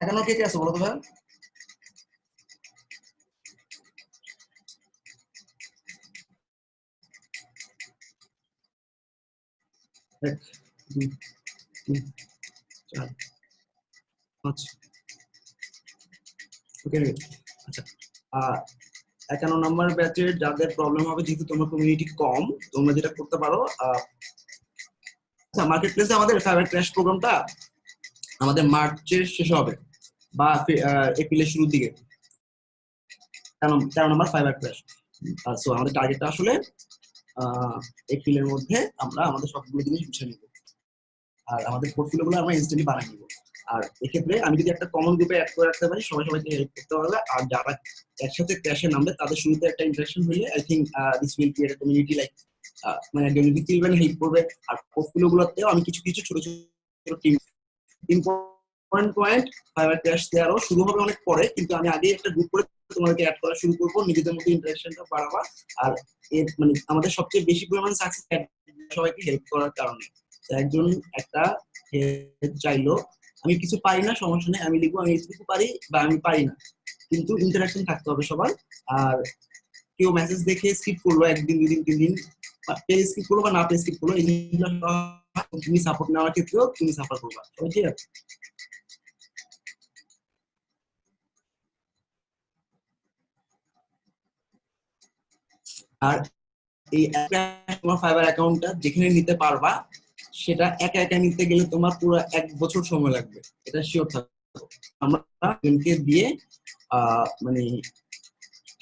এখনো কে কে আছে বলো তো ভাই? এক, দুই, তিন, চার, পাঁচ। ওকে, আচ্ছা। 51 নম্বর ব্যাচের যাদের প্রবলেম হবে, যেহেতু তোমার কমিউনিটি কম, তোমরা যেটা করতে পারো, আচ্ছা, মার্কেট প্লেসে আমাদের ফাইবার ক্র্যাশ প্রোগ্রামটা আমাদের মার্চের শেষে হবে বা এপ্রিলের শুরুর দিকে। 13 নম্বর ফাইবার ক্র্যাশ। সো আমাদের টার্গেটটা আসলে এপ্রিলের মধ্যে আমরা আমাদের সবগুলো জিনিস গুছিয়ে নিব, আর আমাদের পোর্টফোলিও গুলো আমরা ইনস্ট্যান্টলি বানিয়ে নিব। আর এক্ষেত্রে আমি যদি একটা কমন গ্রুপে অ্যাড করে রাখতে পারি, সবাই সবাইকে হেল্প করতে পারবে, আর যারা একসাথে ক্র্যাশে নামবে তাদের শুরুতে একটা ইন্টারেকশন হইলে I think this will create a community, like মানে একজন চিলড্রেন হেল্প করবে। আর পোর্টফোলিও গুলোতেও আমি কিছু কিছু ছোট ছোট team important point fibre crash দেওয়ারও শুরু হবে অনেক পরে, কিন্তু আমি আগে একটা গ্রুপ করে তোমাদেরকে অ্যাড করা শুরু করবো, নিজেদের মধ্যে ইন্টারেকশনটা বাড়াবা। আর এর মানে আমাদের সবচেয়ে বেশি পরিমাণ সাকসেস সবাইকে হেল্প করার কারণে। একজন একটা হেল্প চাইলো, আমি কিছু পারি না, সমস্যা নেই, আমি লিখবো আমি কিছু পারি বা আমি পারি না, কিন্তু ইন্টারাকশন থাকতে হবে সবার। আর কেউ মেসেজ দেখে স্কিপ করলো একদিন, 2 দিন, 3 দিন, পেজ স্কিপ করলো বা না পেজ স্কিপ করলো, এইগুলো তুমি সাপোর্ট নেওয়ার ক্ষেত্রেও তুমি সাফার করবা। ঠিক আছে? আর এই তোমার ফাইবার অ্যাকাউন্টটা যেখানে নিতে পারবা, সেটা একা একা নিতে গেলে তোমার পুরো 1 বছর সময় লাগবে, এটা শিওর থাকবে। আমরা দিয়ে মানে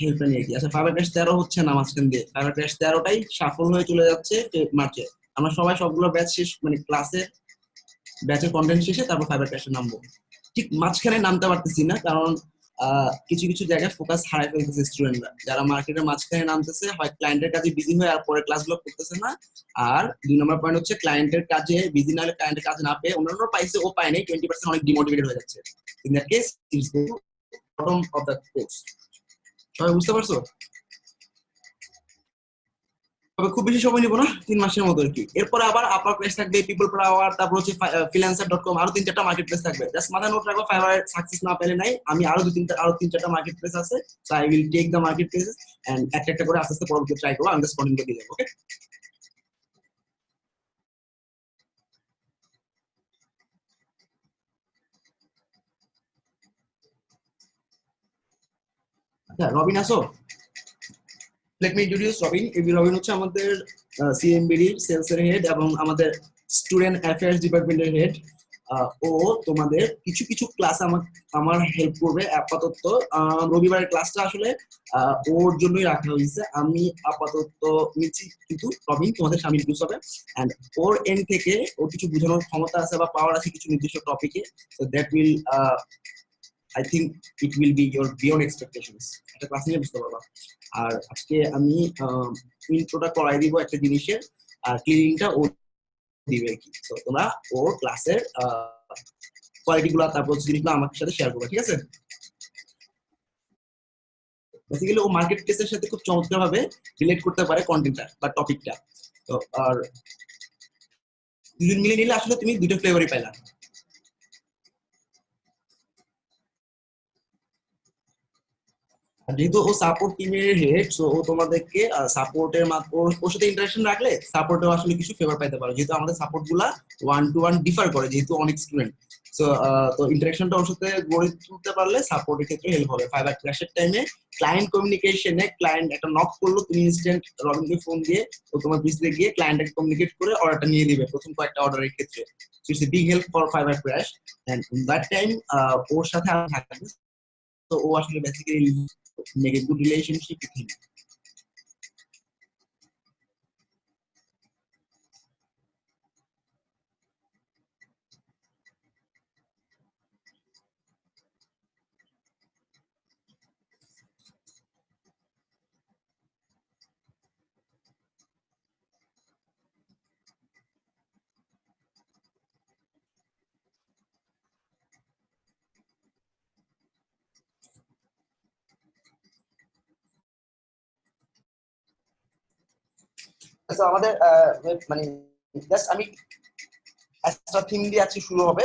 হেল্পটা নিয়ে কি, আচ্ছা ফাইবার ক্র্যাশ 13 হচ্ছে না মাঝখান দিয়ে, ফাইবার ক্র্যাশ 13টাই সাফল হয়ে চলে যাচ্ছে মার্চে। আমরা সবাই সবগুলো ব্যাচ শেষ, মানে ক্লাসে ব্যাচের কন্টেন্ট শেষে তারপর ফাইবার ক্র্যাশে নামবো। ঠিক মাঝখানে নামতে পারতেছি না, কারণ কিছু কিছু জায়গায় ফোকাস হারাই ফেলতেছে স্টুডেন্টরা, যারা মার্কেটের মাঝখানে নামতেছে, হয় ক্লায়েন্টের কাজে বিজি হয়ে আর পরে ক্লাসগুলো করতেছে না। আর 2 নম্বর পয়েন্ট হচ্ছে ক্লায়েন্টের কাজে বিজি না হলে, ক্লায়েন্টের কাজ না পেয়ে অন্যান্য পাইছে ও পায় নাই, 20% অনেক ডিমোটিভেটেড হয়ে যাচ্ছে। In that case it's bottom of the course. সবাই বুঝতে পারছো? তবে খুব বেশি সময় নিব না, 3 মাসের মতো আর কি। এরপরে আবার আপার প্লেস থাকবে, পিপল পাওয়ার, তারপর হচ্ছে ফ্রিল্যান্সার.com, আরো 3-4টা মার্কেট প্লেস থাকবে। জাস্ট মাথায় নোট রাখবো, ফাইবার সাকসেস না পেলে নাই, আমি আরো 3-4টা মার্কেট প্লেস আছে। So I will take the market place and একটা একটা করে আস্তে আস্তে পরবর্তী ট্রাই করবো, আমি জাস্ট কন্টিনিউ করে দিয়ে যাবো। ওকে? আচ্ছা, রবিন আসো? Let me introduce Robin. Robin হচ্ছে আমাদের সিএমবিডি সেলস এর হেড এবং আমাদের স্টুডেন্ট অ্যাফেয়ার্স ডিপার্টমেন্টের হেড। ও তোমাদের কিছু কিছু ক্লাস আমার হেল্প করবে আপাতত। রবিবারের ক্লাসটা আসলে ওর জন্যই রাখা হয়েছে, আমি আপাতত নিচ্ছি, কিন্তু রবিন তোমাদের সামনে ইউজ হবে। এন্ড ওর এন্ড থেকে ওর কিছু বোঝানোর ক্ষমতা আছে বা পাওয়ার আছে কিছু নির্দিষ্ট টপিকে। So that will I think it will be your beyond expectations. একটা ক্লাস নিয়ে বুঝতে পারবা। আর আজকে আমি ইন্ট্রোটা করাই দিব একটা জিনিসের, আর ক্লিনিংটা ও দিবে আর কি। তো তোমরা ওর ক্লাসের কোয়ালিটি গুলো, তারপর জিনিসগুলো আমার সাথে শেয়ার করবে, ঠিক আছে? বেসিক্যালি ও মার্কেট প্লেসের সাথে খুব চমৎকার ভাবে রিলেট করতে পারে কন্টেন্টটা বা টপিকটা। তো আর দুজন মিলে নিলে আসলে তুমি দুটো ফ্লেভারই পাইলা। আর যেহেতু ও সাপোর্ট টিমের হেড, সো ও তোমাদেরকে সাপোর্টের ওর সাথে ইন্টারাকশন রাখলে সাপোর্টেও আসলে কিছু ফেভার পাইতে পারো, যেহেতু আমাদের সাপোর্ট গুলা 1-to-1 ডিফার করে, যেহেতু অনেক স্টুডেন্ট। সো তো ইন্টারাকশনটা ওর সাথে গড়ে তুলতে পারলে সাপোর্টের ক্ষেত্রে হেল্প হবে। ফাইবার ক্র্যাশের টাইমে ক্লায়েন্ট কমিউনিকেশনে ক্লায়েন্ট একটা নক করলো, তুমি ইনস্ট্যান্ট রবিনকে ফোন দিয়ে ও তোমার পিসিতে গিয়ে ক্লায়েন্টকে কমিউনিকেট করে অর্ডারটা নিয়ে দিবে প্রথম কয়েকটা অর্ডারের ক্ষেত্রে। So it's a big help for Fiverr crash. And that time ওর সাথে আমি থাকবে, তো ও আসলে basically make a good relationship with him. আচ্ছা, আমাদের মানে জাস্ট আমি অ্যাস্ট্রা থিম দিয়ে আজকে শুরু হবে।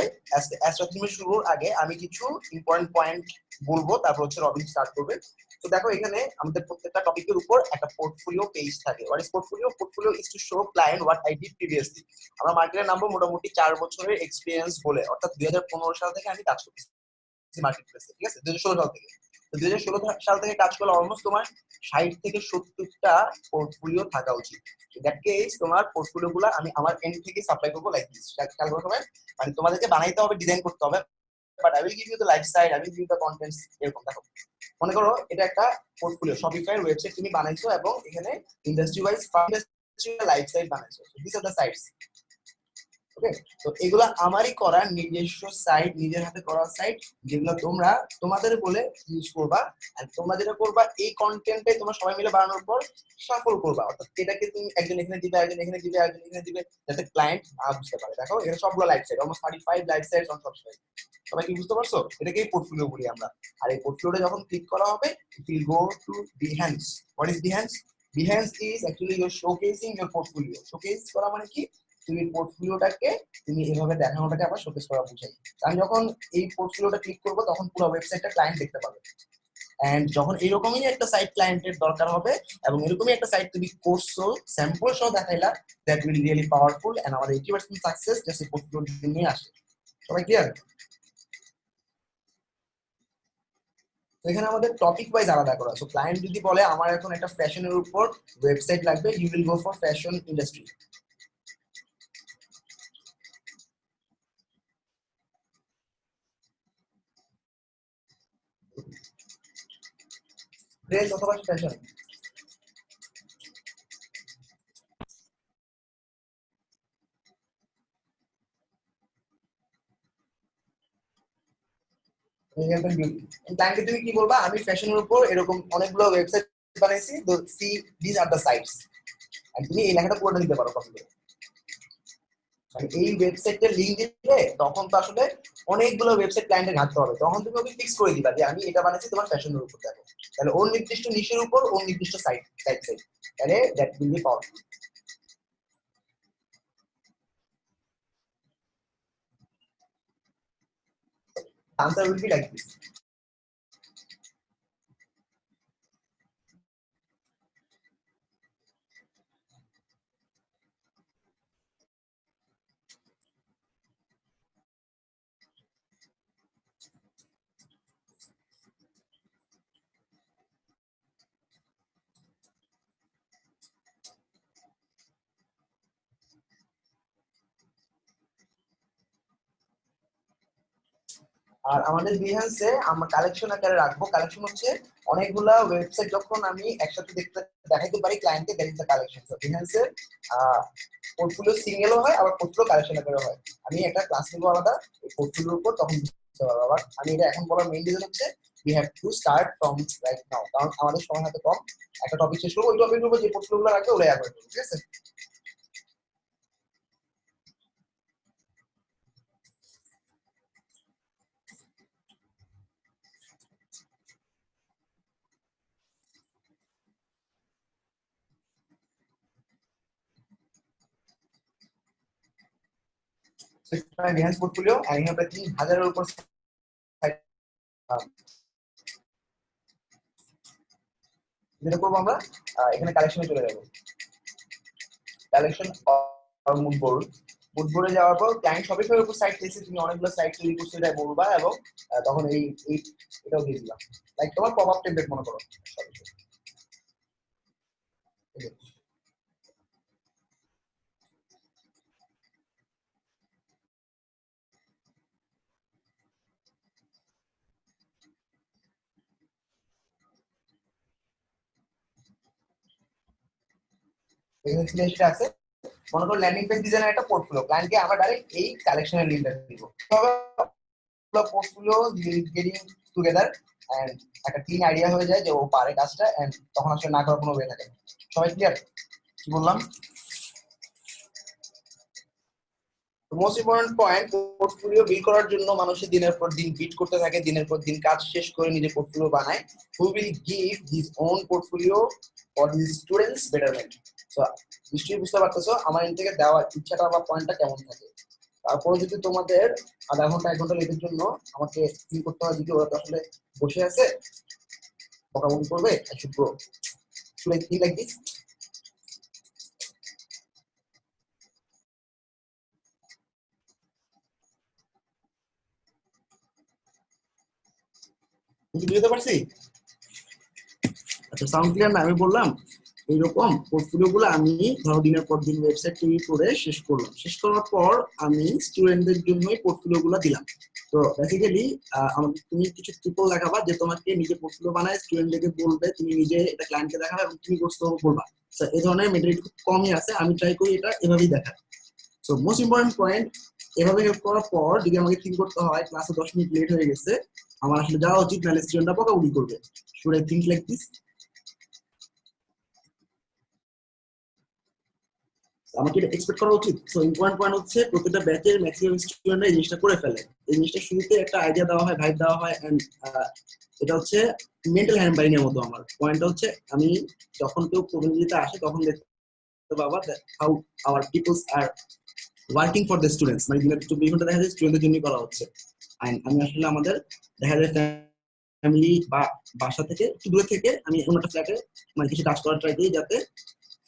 অ্যাস্ট্রা থিমের শুরুর আগে আমি কিছু ইম্পর্টেন্ট পয়েন্ট বলবো, তারপর হচ্ছে রবিন স্টার্ট করবে। তো দেখো এখানে আমাদের প্রত্যেকটা টপিকের উপর একটা পোর্টফোলিও পেজ থাকে। What is portfolio? Portfolio is to show client what I did previously. আমরা মার্কেটে নামবো মোটামুটি 4 বছরের এক্সপিরিয়েন্স বলে, অর্থাৎ 2015 সাল থেকে আমি কাজ করতেছি মার্কেট প্লেসে, ঠিক আছে? 2016 সাল থেকে। তো 2016 সাল থেকে কাজ করলে অলমোস্ট তোমার 60 থেকে 70টা পোর্টফোলিও থাকা উচিত। দ্যাট কেস তোমার পোর্টফোলিও গুলো আমি আমার এন্ড থেকে সাপ্লাই করবো লাইক দিস। খেয়াল করতে হবে, মানে তোমাদেরকে বানাইতে হবে, ডিজাইন করতে হবে, but I will give you the live site, I will give you the contents. এরকম দেখো, মনে করো এটা একটা পোর্টফোলিও, শপিফাই ওয়েবসাইট তুমি বানাইছো এবং এখানে industry wise industry life site বানাইছো। This are the sites. Okay, তো এগুলা আমারই করা নিজস্ব সাইট, নিজের হাতে করা সাইট, যেগুলো তোমরা তোমাদের বলে ইউজ করবা। আর তোমরা যেটা করবা, এই কন্টেন্টে তোমরা সবাই মিলে বানানোর পর সাফল করবা, অর্থাৎ এটাকে তুমি একজন এখানে দিবে, একজন এখানে দিবে, একজন এখানে দিবে, যাতে ক্লায়েন্ট বুঝতে পারে। দেখো এখানে সবগুলো live site, almost 35 live site on সব সাইট। সবাই কি বুঝতে পারছো? এটাকেই পোর্টফোলিও বলি আমরা। আর এই পোর্টফোলিওটা যখন ক্লিক করা হবে, it will go to Behance. What is Behance? Behance is actually your showcasing your portfolio. Showcase করা মানে কি? তুমি পোর্টফোলিওটাকে তুমি এভাবে দেখানোটাকে আবার শোকেস করা বুঝাই। আমি যখন এই পোর্টফোলিওটা ক্লিক করবো, তখন পুরো ওয়েবসাইটটা ক্লায়েন্ট দেখতে পাবে। এন্ড যখন এরকমই একটা সাইট ক্লায়েন্টের দরকার হবে এবং এরকমই একটা সাইট তুমি করছো, স্যাম্পল সহ দেখাইলা, that will really powerful. And আমাদের 80% সাকসেস জাস্ট এই পোর্টফোলিও নিয়ে আসে। সবাই ক্লিয়ার? এখানে আমাদের টপিক ওয়াইজ আলাদা করা। সো ক্লায়েন্ট যদি বলে আমার এখন একটা ফ্যাশনের উপর ওয়েবসাইট লাগবে, you will go for fashion industry. Dress অথবা ফ্যাশন। ক্লায়েন্টকে তুমি কি বলবা? আমি ফ্যাশনের উপর এরকম অনেকগুলো ওয়েবসাইট বানাইছি, তো see this are the sites. আর তুমি এই লেখাটা পুরোটা দিতে পারো কপি করে। মানে এই ওয়েবসাইটের লিংক দিলে তখন তো আসলে অনেকগুলো ওয়েবসাইট ক্লায়েন্টে ঘাটতে হবে, তখন তুমি ওকে ফিক্স করে দিবা যে আমি এটা বানাইছি তোমার ফ্যাশনের উপর। দেখো তাহলে ওর নির্দিষ্ট নিশের উপর ওর নির্দিষ্ট সাইট সাইট সাইট, তাহলে that will be powerful. Answer will be like this. আর আমাদের বিহেন্সে আমরা কালেকশন আকারে রাখবো। কালেকশন হচ্ছে অনেকগুলা ওয়েবসাইট যখন আমি একসাথে দেখতে দেখাইতে পারি ক্লায়েন্টকে, দ্যাট ইজ দ্য কালেকশন। তো বিহেন্সের পোর্টফোলিও সিঙ্গেলও হয়, আবার পোর্টফোলিও কালেকশন আকারে হয়। আমি একটা ক্লাস নিব আলাদা এই পোর্টফোলিওর উপর, তখন বুঝতে পারবো। আবার আমি এটা এখন বলার মেইন রিজন হচ্ছে we have to start from right now, কারণ আমাদের সময় হাতে কম। একটা টপিক শেষ করবো, ওই টপিকের উপর যে পোর্টফোলিওগুলো রাখবে ওগুলো আগে, ঠিক আছে? বিহেন্স পোর্টফোলিও আর এখানে প্রায় 3000-এর উপর site, যেটা করবো আমরা এখানে কালেকশনে চলে যাবো। Collection mood board. মুড বোর্ডে যাওয়ার পর ক্লায়েন্ট শপিফাইয়ের উপর সাইট পেয়েছে, তুমি অনেকগুলো সাইট তৈরি করছো এটা বলবা, এবং তখন এই এটাও দিয়ে দিলাম, লাইক তোমার পপ আপ টেমপ্লেট মনে করো। এখানে ফিনিশটা আছে। মনে করো ল্যান্ডিং পেজ ডিজাইনের একটা পোর্টফোলিও, ক্লায়েন্টকে আমরা ডাইরেক্ট এই কালেকশনের লিংকটা দিব। পোর্টফোলিও গেটিং টুগেদার এন্ড একটা ক্লিন আইডিয়া হয়ে যায় যে ও পারে কাজটা, এন্ড তখন আসলে না করার কোনো ওয়ে থাকে না। সবাই ক্লিয়ার কি বললাম? Most important point, portfolio build করার জন্য মানুষের দিনের পর দিন বিট করতে থাকে, দিনের পর দিন কাজ শেষ করে নিজে পোর্টফোলিও বানায়। Who will give his own portfolio for his students betterment. So নিশ্চয়ই বুঝতে পারতেছো আমার এখান থেকে দেওয়ার ইচ্ছাটা বা পয়েন্টটা কেমন থাকে। তারপর যদি তোমাদের আধা ঘন্টা 1 ঘন্টা লেটের জন্য আমাকে কি করতে হয়, যদি ওরা তো আসলে বসে আছে বকাবকি করবে, I should go. Should I think like this? বুঝতে পারছি? আচ্ছা, সাউন্ড ক্লিয়ার না? আমি বললাম এইরকম পোর্টফোলিও গুলো আমি ধরো দিনের পর দিন ওয়েবসাইট তৈরি করে শেষ করলাম। শেষ করার পর আমি স্টুডেন্টদের জন্যই পোর্টফোলিও গুলো দিলাম। তো বেসিক্যালি আমাদের তুমি কিছু ট্রিপল দেখাবা যে তোমাকে নিজে পোর্টফোলিও বানায় স্টুডেন্টদেরকে বলবে, তুমি নিজে এটা ক্লায়েন্টকে দেখাবে এবং তুমি করছো বলবা। এই ধরনের মেটেরিয়াল খুব কমই আছে, আমি ট্রাই করি এটা এভাবেই দেখার। সো মোস্ট ইম্পর্টেন্ট পয়েন্ট, এভাবে হেল্প করার পর যদি আমাকে থিঙ্ক করতে হয় ক্লাসে 10 মিনিট লেট হয়ে গেছে, আমার আসলে যাওয়া উচিত, নাহলে স্টুডেন্টরা বকাবকি করবে। Should I think like this? আমাকে এটা এক্সপেক্ট করা উচিত। সো ইম্পর্টেন্ট পয়েন্ট হচ্ছে প্রত্যেকটা ব্যাচের ম্যাক্সিমাম স্টুডেন্টরা এই জিনিসটা করে ফেলে। এই জিনিসটা শুরুতে একটা আইডিয়া দেওয়া হয়, ভাইব দেওয়া হয়, এন্ড এটা হচ্ছে মেন্টাল হ্যান্ডবারিং এর মতো। আমার পয়েন্টটা হচ্ছে আমি যখন কেউ প্রবলেমগুলিতে আসে তখন দেখতে পাবা how hour people's are working for the students, মানে দিনের 24 ঘন্টা দেখা যায় স্টুডেন্টদের জন্য করা হচ্ছে। আমি আসলে আমাদের দেখা যায় ফ্যামিলি বা বাসা থেকে একটু দূরে থেকে আমি অন্য একটা ফ্ল্যাটে মানে কিছু কাজ করার ট্রাই করি, যাতে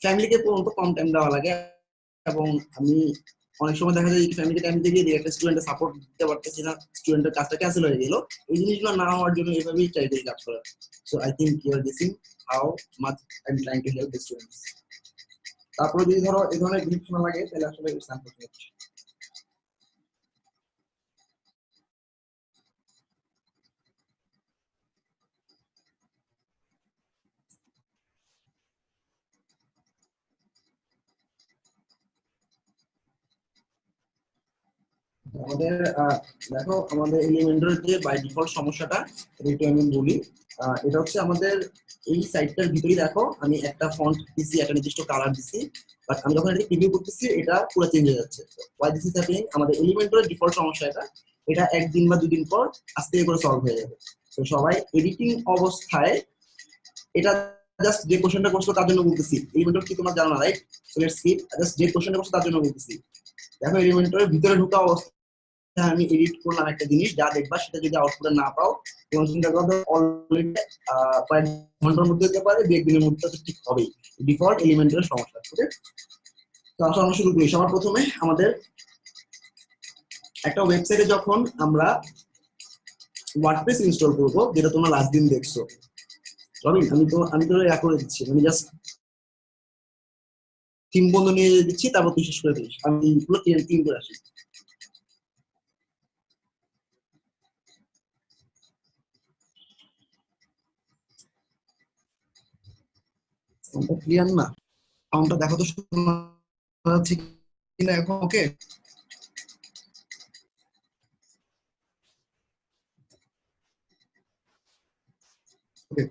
ফ্যামিলিকে পর্যন্ত কম টাইম দেওয়া লাগে। এবং আমি অনেক সময় দেখা যায় ফ্যামিলিকে টাইম দিয়ে দিয়ে একটা স্টুডেন্টের সাপোর্ট দিতে পারতেছি না, স্টুডেন্টের কাজটা ক্যান্সেল হয়ে গেল। এই জিনিসগুলো না হওয়ার জন্য এভাবেই ট্রাই করি কাজ করার। So I think you are guessing how much I am trying to help the students. তারপরে যদি ধরো এই ধরনের জিনিস শোনা লাগে তাহলে আসলে ইটস আনফরচুনেট। আমাদের দেখো আমাদের এলিমেন্টের যে বাই ডিফল্ট সমস্যাটা, এটা আমি বলি। এটা হচ্ছে আমাদের এই সাইটটার ভিতরেই দেখো আমি একটা ফন্ট দিছি, একটা নির্দিষ্ট কালার দিছি, বাট আমি যখন এটা প্রিভিউ করতেছি এটা পুরো চেঞ্জ হয়ে যাচ্ছে। Why this is happening? আমাদের এলিমেন্টের ডিফল্ট সমস্যা এটা। এটা 1 দিন বা 2 দিন পর আস্তে করে সলভ হয়ে যাবে। তো সবাই এডিটিং অবস্থায় এটা জাস্ট যে কোশ্চেনটা করছো তার জন্য বলতেছি, এলিমেন্টর কি তোমরা জানো না, right? So let's skip, just যে কোশ্চেনটা করছো তার জন্য বলতেছি। দেখো এলিমেন্টরের ভিতরে ঢোকা অবস্থা আমি এডিট করলাম একটা জিনিস, যা দেখবা সেটা যদি আউটপুটে না পাও তোমার চিন্তা করবে অলরেডি কয়েক ঘন্টার মধ্যে হতে পারে, 2-1 দিনের মধ্যে তো ঠিক হবেই। ডিফল্ট এলিমেন্টের সমস্যা। ওকে, তো আসলে আমরা শুরু করি। সবার প্রথমে আমাদের একটা ওয়েবসাইটে যখন আমরা ওয়ার্ডপ্রেস ইনস্টল করব, যেটা তোমরা লাস্ট দিন দেখছো, রবিন আমি তো ইয়া করে দিচ্ছি, আমি জাস্ট থিম বন্ধ নিয়ে দিচ্ছি, তারপর তুই শেষ করে দিস, আমি পুরো তিন করে আসি। সাউন্ডটা ক্লিয়ার না? সাউন্ডটা দেখো তো শোনা যাচ্ছে কিনা এখন? ওকে, ওকে।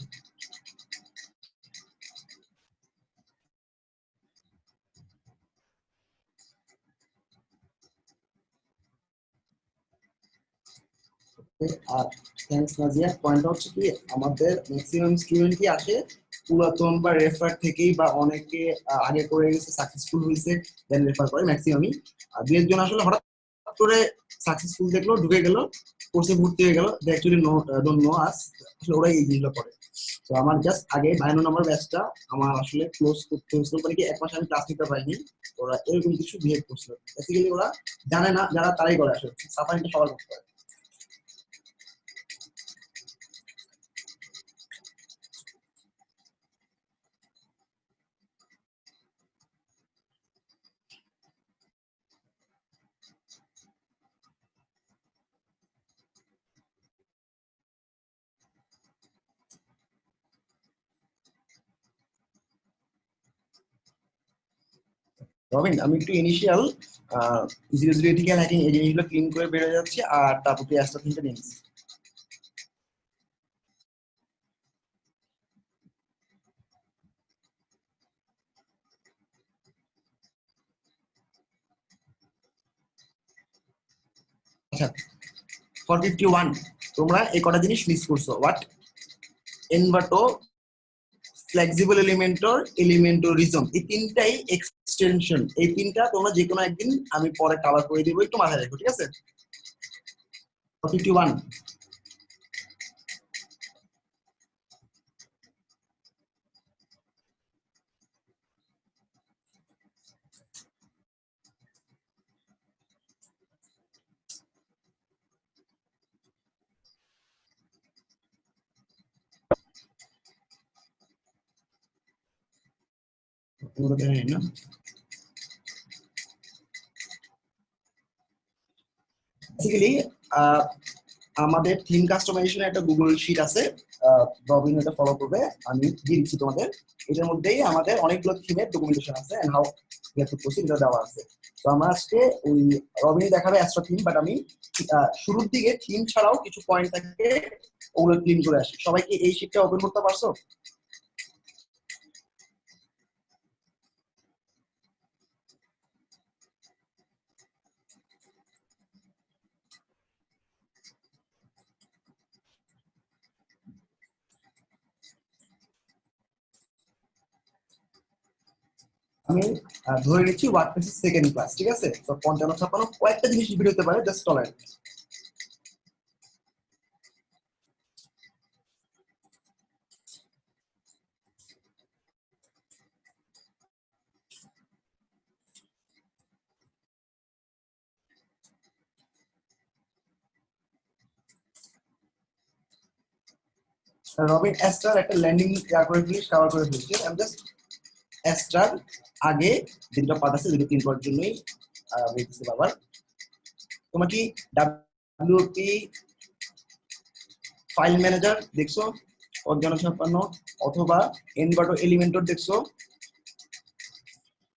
আর থ্যাঙ্কস নাজিয়া। পয়েন্টটা হচ্ছে কি, আমাদের ম্যাক্সিমাম স্টুডেন্টই আসে পুরাতন বা রেফার থেকেই, বা অনেকে আগে করে গেছে সাকসেসফুল হয়েছে দেন রেফার করে ম্যাক্সিমামই। আর 2-1 জন আসলে হঠাৎ করে সাকসেসফুল দেখলো, ঢুকে গেল, কোর্সে ভর্তি হয়ে গেল, দে অ্যাকচুয়ালি ডোন্ট নো আস। আসলে ওরাই এই জিনিসগুলো করে। তো আমার জাস্ট আগে 52 নম্বর ব্যাচটা আমার আসলে ক্লোজ করতে হয়েছিল, মানে কি 1 মাস আমি ক্লাস নিতে পারিনি। ওরা এরকম কিছু বিহেভ করছিল। বেসিক্যালি ওরা জানে না, যারা তারাই করে আসলে, সাফারিংটা সবার করতে হয়। রবিন, আমি একটু ইনিশিয়াল 0-0 এথিক্যাল হ্যাকিং এই জিনিসগুলো ক্লিন করে বেড়ে যাচ্ছে, আর তারপর তুই অ্যাস্ট্রা থিংটা নিয়ে নিস। আচ্ছা, 451 তোমরা এই কটা জিনিস মিস করছো। হোয়াট? এনভাটো ফ্লেক্সিবল এলিমেন্টর, এলিমেন্টরিজম, এই তিনটাই এক্সটেনশন। এই তিনটা তোমরা যে কোনো একদিন আমি পরে কভার করে দিব, একটু মাথায় রাখো, ঠিক আছে? 51 না? বেসিক্যালি আমাদের থিম কাস্টমাইজেশনের একটা গুগল শিট আছে, রবিন এটা ফলো করবে, আমি দিয়ে দিচ্ছি তোমাদের। এটার মধ্যেই আমাদের অনেকগুলো থিমের ডকুমেন্টেশন আছে and how we have to proceed, এটা দেওয়া আছে। তো আমরা আজকে ওই রবিন দেখাবে অ্যাস্ট্রা থিম, বাট আমি শুরুর দিকে থিম ছাড়াও কিছু পয়েন্ট থাকে, ওগুলো ক্লিন করে আসি। সবাই কি এই শিটটা ওপেন করতে পারছো? আমি ধরে নিচ্ছি ওয়ার্ডপ্রেসের সেকেন্ড ক্লাস, ঠিক আছে? তো 55-56 কয়েকটা জিনিস রিপিট হতে পারে, জাস্ট টলারেট। রবিন অ্যাস্ট্রার একটা ল্যান্ডিং করে ফেলিস, কভার করে ফেলছি। আমি জাস্ট অ্যাস্ট্রার আগে যেটা পার্ট আছে, দুটো 3 পার্টের জন্যই বলতেছি বাবার। তোমার কি ডাব্লিউপি ফাইল ম্যানেজার দেখছো 55-56, অথবা এনভার্টো এলিমেন্টর দেখছো?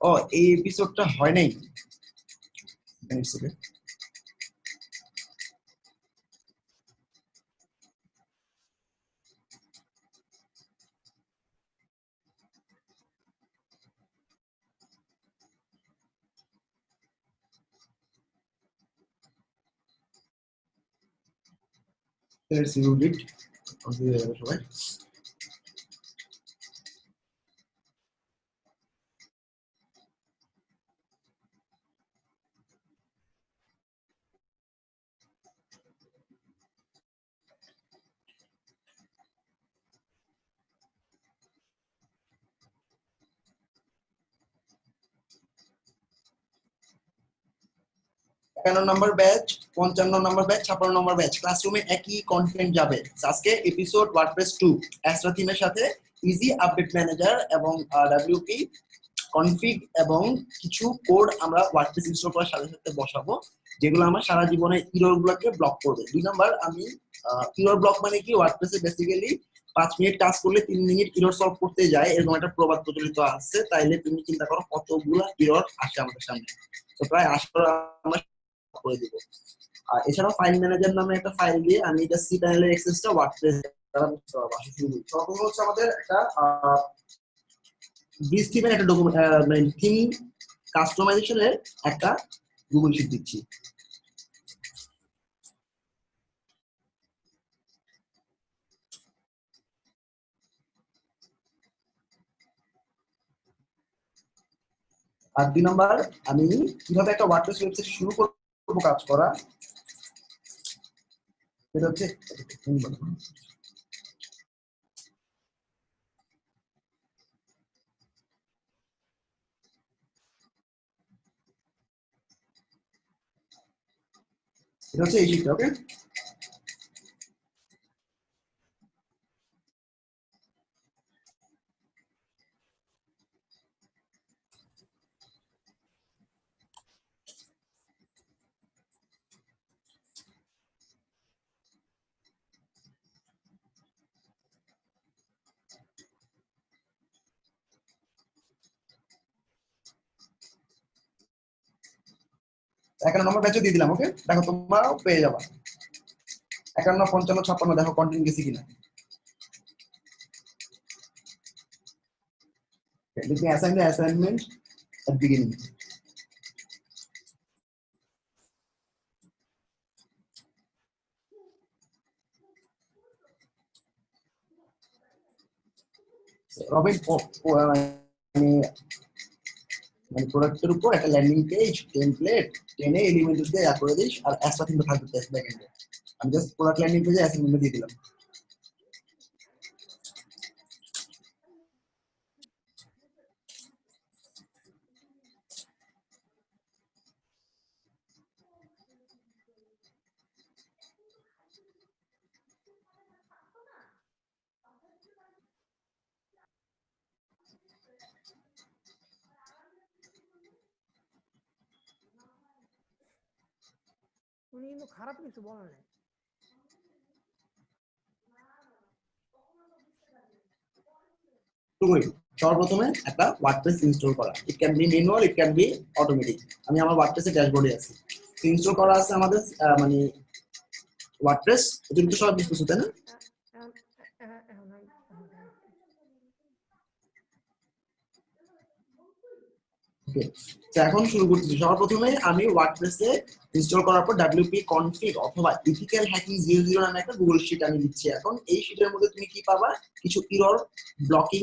ও, এই এপিসোডটা হয় নাই। Let's read it. সবাই 51 নম্বর ব্যাচ, 55 নম্বর ব্যাচ, 56 নম্বর ব্যাচ ক্লাসরুমে একই কন্টেন্ট যাবে। আজকে এপিসোড ওয়ার্ডপ্রেস 2 অ্যাস্ট্রা থিমের সাথে ইজি আপডেট ম্যানেজার এবং ডাব্লিউপি কনফিগ এবং কিছু কোড আমরা ওয়ার্ডপ্রেস ইনস্টল করার সাথে সাথে বসাবো, যেগুলো আমার সারা জীবনে ইরর গুলোকে ব্লক করবে। 2 নাম্বার, আমি ইরর ব্লক মানে কি, ওয়ার্ডপ্রেসে বেসিক্যালি 5 মিনিট কাজ করলে 3 মিনিট ইরর সলভ করতে যায়, এরকম একটা প্রবাদ প্রচলিত আছে। তাইলে তুমি চিন্তা করো কতগুলো ইরর আসে আমাদের সামনে। তো প্রায় 8টা আমরা করে দিব। আর এছাড়াও ফাইল ম্যানেজার নামে একটা ফাইল দিয়ে আমি এটা সি প্যানেলের অ্যাক্সেসটা ওয়ার্ডপ্রেস দ্বারা বুঝতে পারবো। আসলে শুরু করি। প্রথম হচ্ছে আমাদের একটা ব্রিজ থিমের একটা ডকুমেন্ট, মানে থিম কাস্টমাইজেশনের একটা গুগল শিট দিচ্ছি। আর 2 নাম্বার, আমি কিভাবে একটা ওয়ার্ডপ্রেস ওয়েবসাইট শুরু করবো কাজ করা, সেটা হচ্ছে এই শিটটা। ওকে, একান্ন নম্বর ব্যাচও দিয়ে দিলাম। ওকে, দেখো তোমরাও পেয়ে যাবা 51, 55, 56, দেখো কন্টেন্ট গেছে কিনা। Let me assign the assignment at beginning. Robin মানে মানে প্রোডাক্টের উপর একটা ল্যান্ডিং পেজ টেমপ্লেট টেনে এলিমেন্ট দিয়ে অ্যাড করে দিস আর অ্যাসটা কিন্তু থাকবে ব্যাকএন্ডে। আমি জাস্ট প্রোডাক্ট ল্যান্ডিং পেজে অ্যাসাইনমেন্ট দিয়ে দিলাম। উনি কিন্তু খারাপ কিছু বলেন নাই। সর্বপ্রথমে একটা ওয়ার্ডপ্রেস ইনস্টল করা, it can be manual, it can be automatic. আমি আমার ওয়ার্ডপ্রেসের ড্যাশবোর্ডে আছি, ইনস্টল করা আছে আমাদের মানে ওয়ার্ডপ্রেস, এটা কিন্তু সব বুঝতেছো তাই না? এখন শুরু করতেছি। সর্বপ্রথমে আমি ওয়ার্ডপ্রেসে ইনস্টল করার পর wp config অথবা ethical hacking 00 নামে একটা গুগল শিট আমি দিচ্ছি। এখন এই শিটের মধ্যে তুমি কি পাবা, কিছু এরর ব্লকিং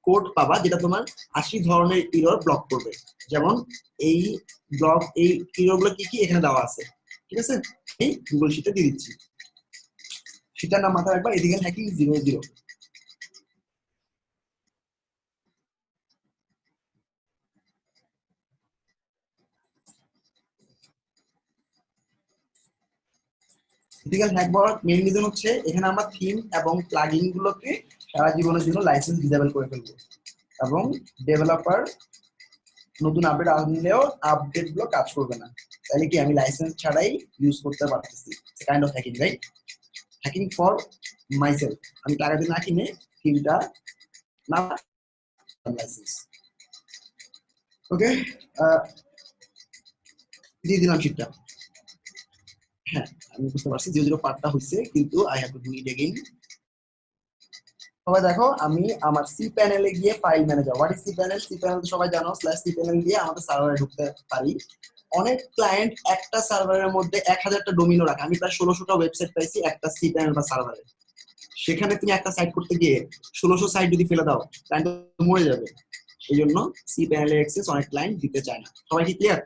কোড পাবা, যেটা তোমার 80 ধরনের এরর ব্লক করবে। যেমন এই এরর গুলো কি কি এখানে দেওয়া আছে, ঠিক আছে? এই গুগল শিটে দিয়ে দিচ্ছি। সেটার নাম মাথায় রাখবা, ethical hacking 00। ইথিক্যাল হ্যাক হওয়ার মেইন রিজন হচ্ছে এখানে আমরা থিম এবং প্লাগইন গুলোকে সারা জীবনের জন্য লাইসেন্স ডিসেবল করে ফেলবো, এবং ডেভেলপার নতুন আপডেট আনলেও আপডেট গুলো কাজ করবে না। তাহলে কি আমি লাইসেন্স ছাড়াই ইউজ করতে পারতেছি। Kind of hacking, right? Hacking for myself. আমি টাকা দিয়ে না কিনে থিমটা না লাইসেন্স। ওকে, দিয়ে দিলাম শিটটা। হ্যাঁ, আমি বুঝতে পারছি 00 পার্টটা হইছে, কিন্তু I have to do it again. সবাই দেখো, আমি আমার সি প্যানেলে গিয়ে file manager, what is C panel? C panel তো সবাই জানো, /সি প্যানেল দিয়ে আমাদের সার্ভারে ঢুকতে পারি। অনেক ক্লায়েন্ট একটা সার্ভারের মধ্যে 1000টা ডোমিনও রাখে। আমি প্রায় 1600টা ওয়েবসাইট পাইছি একটা সি প্যানেল বা সার্ভারে। সেখানে তুমি একটা সাইট করতে গিয়ে 1600 সাইট যদি ফেলে দাও, ক্লায়েন্ট মরে যাবে। এই জন্য সি প্যানেলের অ্যাক্সেস অনেক ক্লায়েন্ট দিতে চায় না। সবাই কি clear?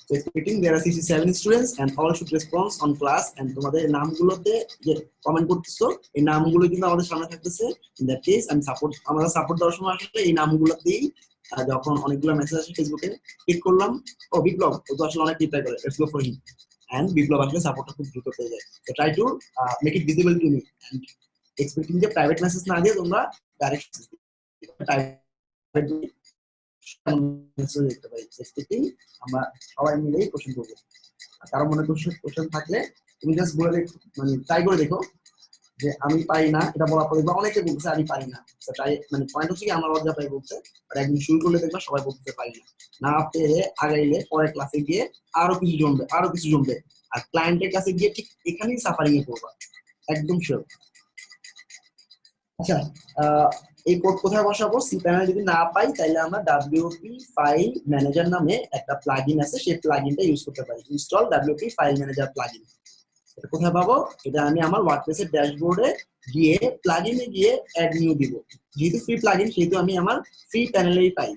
So expecting there are 67 students and all should respond on class, and তোমাদের নামগুলোতে যে কমেন্ট করতেছো এই নামগুলো কিন্তু আমাদের সামনে থাকতেছে। ইন দ্যাট কেস আমি আমরা সাপোর্ট দেওয়ার সময় আসলে এই নামগুলোতেই যখন অনেকগুলো মেসেজ আসে ফেসবুকে ক্লিক করলাম, ও বিপ্লব ও তো আসলে অনেক রিপ্লাই করে, let's go for him, and Biplob আসলে সাপোর্টটা খুব দ্রুত পেয়ে যায়। তো try to make it visible to me, and expecting যে প্রাইভেট মেসেজ না দিয়ে তোমরা ডাইরেক্ট দেখতে পাই। আমরা সবাই মিলেই কোশ্চেন করবো। কারো মনে কোশ্চেন থাকলে তুমি জাস্ট বলে দেখো, মানে ট্রাই করে দেখো যে আমি পারি না, এটা বলার পর দেখবা অনেকে বলছে আমি পারি না। ট্রাই, মানে পয়েন্ট হচ্ছে কি আমার লজ্জা পাই বলতে, আর একদিন শুরু করলে দেখবা সবাই বলতে পারি না। না পেরে আগাইলে পরের ক্লাসে গিয়ে আরো কিছু জমবে, আর ক্লায়েন্টের কাছে গিয়ে ঠিক এখানেই সাফারিং এ পড়বা, একদম শিওর। আচ্ছা, এই কোড কোথায় বসাবো? সি প্যানেল যদি না পাই তাহলে আমরা wp ফাইল ম্যানেজার নামে একটা প্লাগইন আছে, সেই প্লাগইনটা ইউজ করতে পারি। Install wp file manager plugin. এটা কোথায় পাবো? এটা আমি আমার ওয়ার্ডপ্রেসের ড্যাশবোর্ডে গিয়ে প্লাগইনে গিয়ে অ্যাড নিউ দিব। যেহেতু ফ্রি প্লাগইন সেহেতু আমি আমার ফ্রি প্যানেলেই পাই।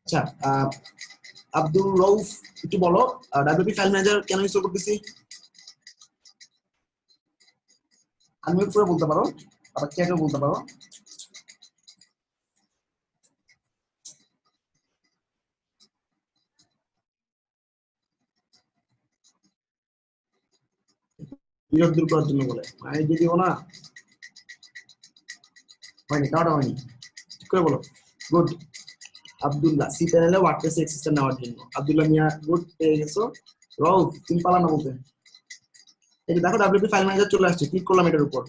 আচ্ছা, আব্দুল রউফ একটু বলো wp ফাইল ম্যানেজার কেন ইনস্টল করতেছি? আমি পুরো বলতে পারো, আবার চ্যাটও বলতে পারো। বিরোধ দূর করার জন্য বলে, মানে যদি না হয়নি, কারোটা হয়নি, ঠিক করে বলো। গুড। আব্দুল্লাহ, সি প্যানেলে ওয়ার্ডপ্রেস এক্সেসটা নেওয়ার জন্য। আব্দুল্লাহ মিয়া, গুড, পেয়ে গেছো। রউফ, তুমি পালা না বলতে। এই যে দেখো wp ফাইল ম্যানেজার চলে আসছে, ক্লিক করলাম এটার উপর।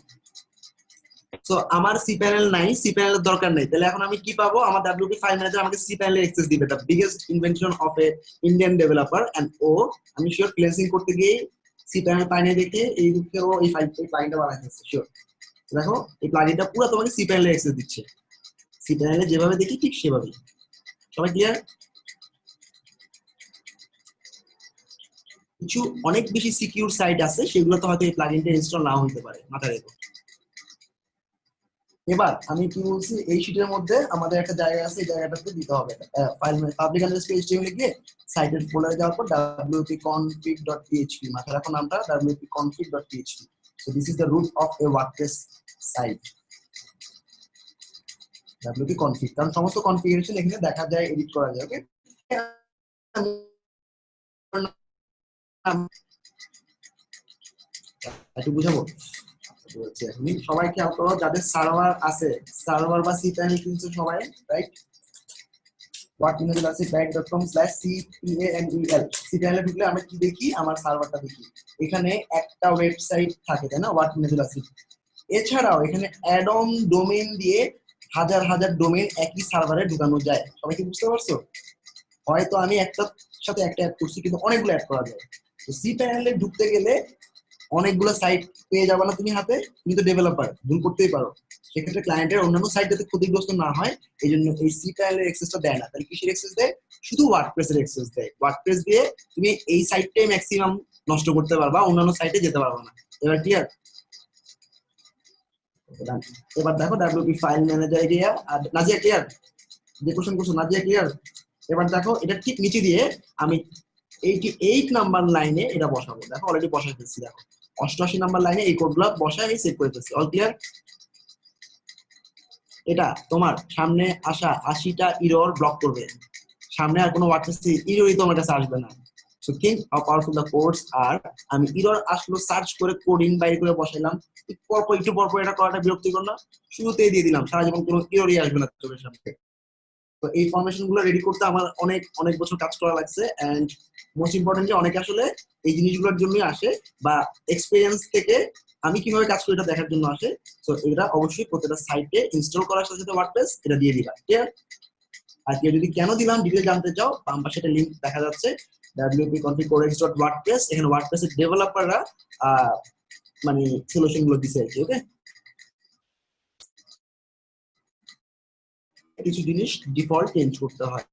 সো আমার সি প্যানেল নাই, সি প্যানেলের দরকার নেই, তাহলে এখন আমি কি পাবো? আমার wp ফাইল ম্যানেজার আমাকে সি প্যানেলে অ্যাক্সেস দিবে। The biggest invention of a Indian developer, and ও আমি শিওর ফ্রিল্যান্সিং করতে গিয়ে সি প্যানেল পাই না দেখে এই দুঃখে ও এই প্লাগইনটা বানাইতেছে। শিওর দেখো এই প্লাগইনটা পুরো তোমাকে সি প্যানেলে অ্যাক্সেস দিচ্ছে। সি প্যানেলে যেভাবে দেখি ঠিক সেভাবেই। সবাই ক্লিয়ার? কিছু অনেক বেশি সিকিউর সাইট আছে, সেগুলোতে হয়তো এই প্লাগইনটা ইনস্টল নাও হতে পারে, মাথায় রেখো। এবার আমি কি বলছি, এই শীটের মধ্যে আমাদের একটা জায়গা আছে, এই জায়গাটাতে দিতে হবে ফাইল পাবলিক আন্ডারস্কোর এইচটিএমএল লিখে সাইটের ফোল্ডারে যাওয়ার পর wp-config.php, মাথায় রাখো নামটা, wp-config.php। So this is the root of a WordPress site, wp-config, কারণ সমস্ত কনফিগারেশন এখানে দেখা যায়, এডিট করা যায়। ওকে, একটু বুঝাবো বলছি এখনই। সবাই খেয়াল করো, যাদের সার্ভার আছে, সার্ভার বা cPanel কিনছো সবাই, রাইট? wordinadelassist.com/cpanel cPanel এ ঢুকলে আমরা কি দেখি, আমার সার্ভারটা দেখি, এখানে একটা ওয়েবসাইট থাকে, তাই না, wordinadelassist। এছাড়াও এখানে অ্যাড অন ডোমেইন দিয়ে হাজার হাজার ডোমেইন একই সার্ভারে ঢুকানো যায়। সবাই কি বুঝতে পারছো? হয়তো আমি একটার সাথে একটা অ্যাড করছি, কিন্তু অনেকগুলো অ্যাড করা যায়। তো cPanel এ ঢুকতে গেলে অনেকগুলো সাইট পেয়ে যাবে না তুমি হাতে, তুমি তো ডেভেলপার, ভুল করতেই পারো। সেক্ষেত্রে ক্লায়েন্টের অন্যান্য সাইট যাতে ক্ষতিগ্রস্ত না হয়, এই জন্য এই cPanel এর অ্যাক্সেসটা দেয় না। তাহলে কিসের অ্যাক্সেস দেয়? শুধু ওয়ার্ডপ্রেসের অ্যাক্সেস দেয়। ওয়ার্ডপ্রেস দিয়ে তুমি এই সাইটটাই ম্যাক্সিমাম নষ্ট করতে পারবা, অন্যান্য সাইটে যেতে পারবা না। এবার ক্লিয়ার? এবার দেখো WP ফাইল ম্যানেজারে গিয়ে, আর নাজিয়া ক্লিয়ার? যে কোশ্চেন করছো নাজিয়া ক্লিয়ার? এবার দেখো এটা ঠিক নিচে দিয়ে আমি 88 নাম্বার লাইনে এটা বসাবো। দেখো অলরেডি বসাই ফেলছি, দেখো 88 নাম্বার লাইনে এই কোডগুলো বসাই আমি সেভ করে ফেলছি। All clear? এটা তোমার সামনে আসা 80টা এরর ব্লক করবে, সামনে আর কোনো ওয়ার্ডপ্রেস এররই তোমার কাছে আসবে না। So think how powerful the codes are. আমি এরর আসলো সার্চ করে কোডিং বাইরে করে বসাইলাম, একটু পর এটা করাটা বিরক্তিকর না? শুরুতেই দিয়ে দিলাম, সারা জীবন কোনো এররই আসবে না চোখের সামনে। তো এই ফরমেশন গুলো রেডি করতে আমার অনেক অনেক বছর কাজ করা লাগছে। এন্ড মোস্ট ইম্পর্টেন্টলি অনেকে আসলে এই জিনিসগুলোর জন্যই আসে, বা এক্সপেরিয়েন্স থেকে আমি কিভাবে কাজ করি এটা দেখার জন্য আসে। তো এটা অবশ্যই প্রত্যেকটা সাইটে ইনস্টল করার সাথে সাথে ওয়ার্ডপ্রেস এটা দিয়ে দিবা, ক্লিয়ার? আর কেউ যদি কেন দিলাম ডিটেইল জানতে চাও, বাম পাশে একটা লিংক দেখা যাচ্ছে, wp-config.codex.wordpress, এখানে ওয়ার্ডপ্রেস এর ডেভেলপাররা মানে সলিউশন গুলো দিছে আর কি। ওকে, কিছু জিনিস ডিফল্ট চেঞ্জ করতে হয়।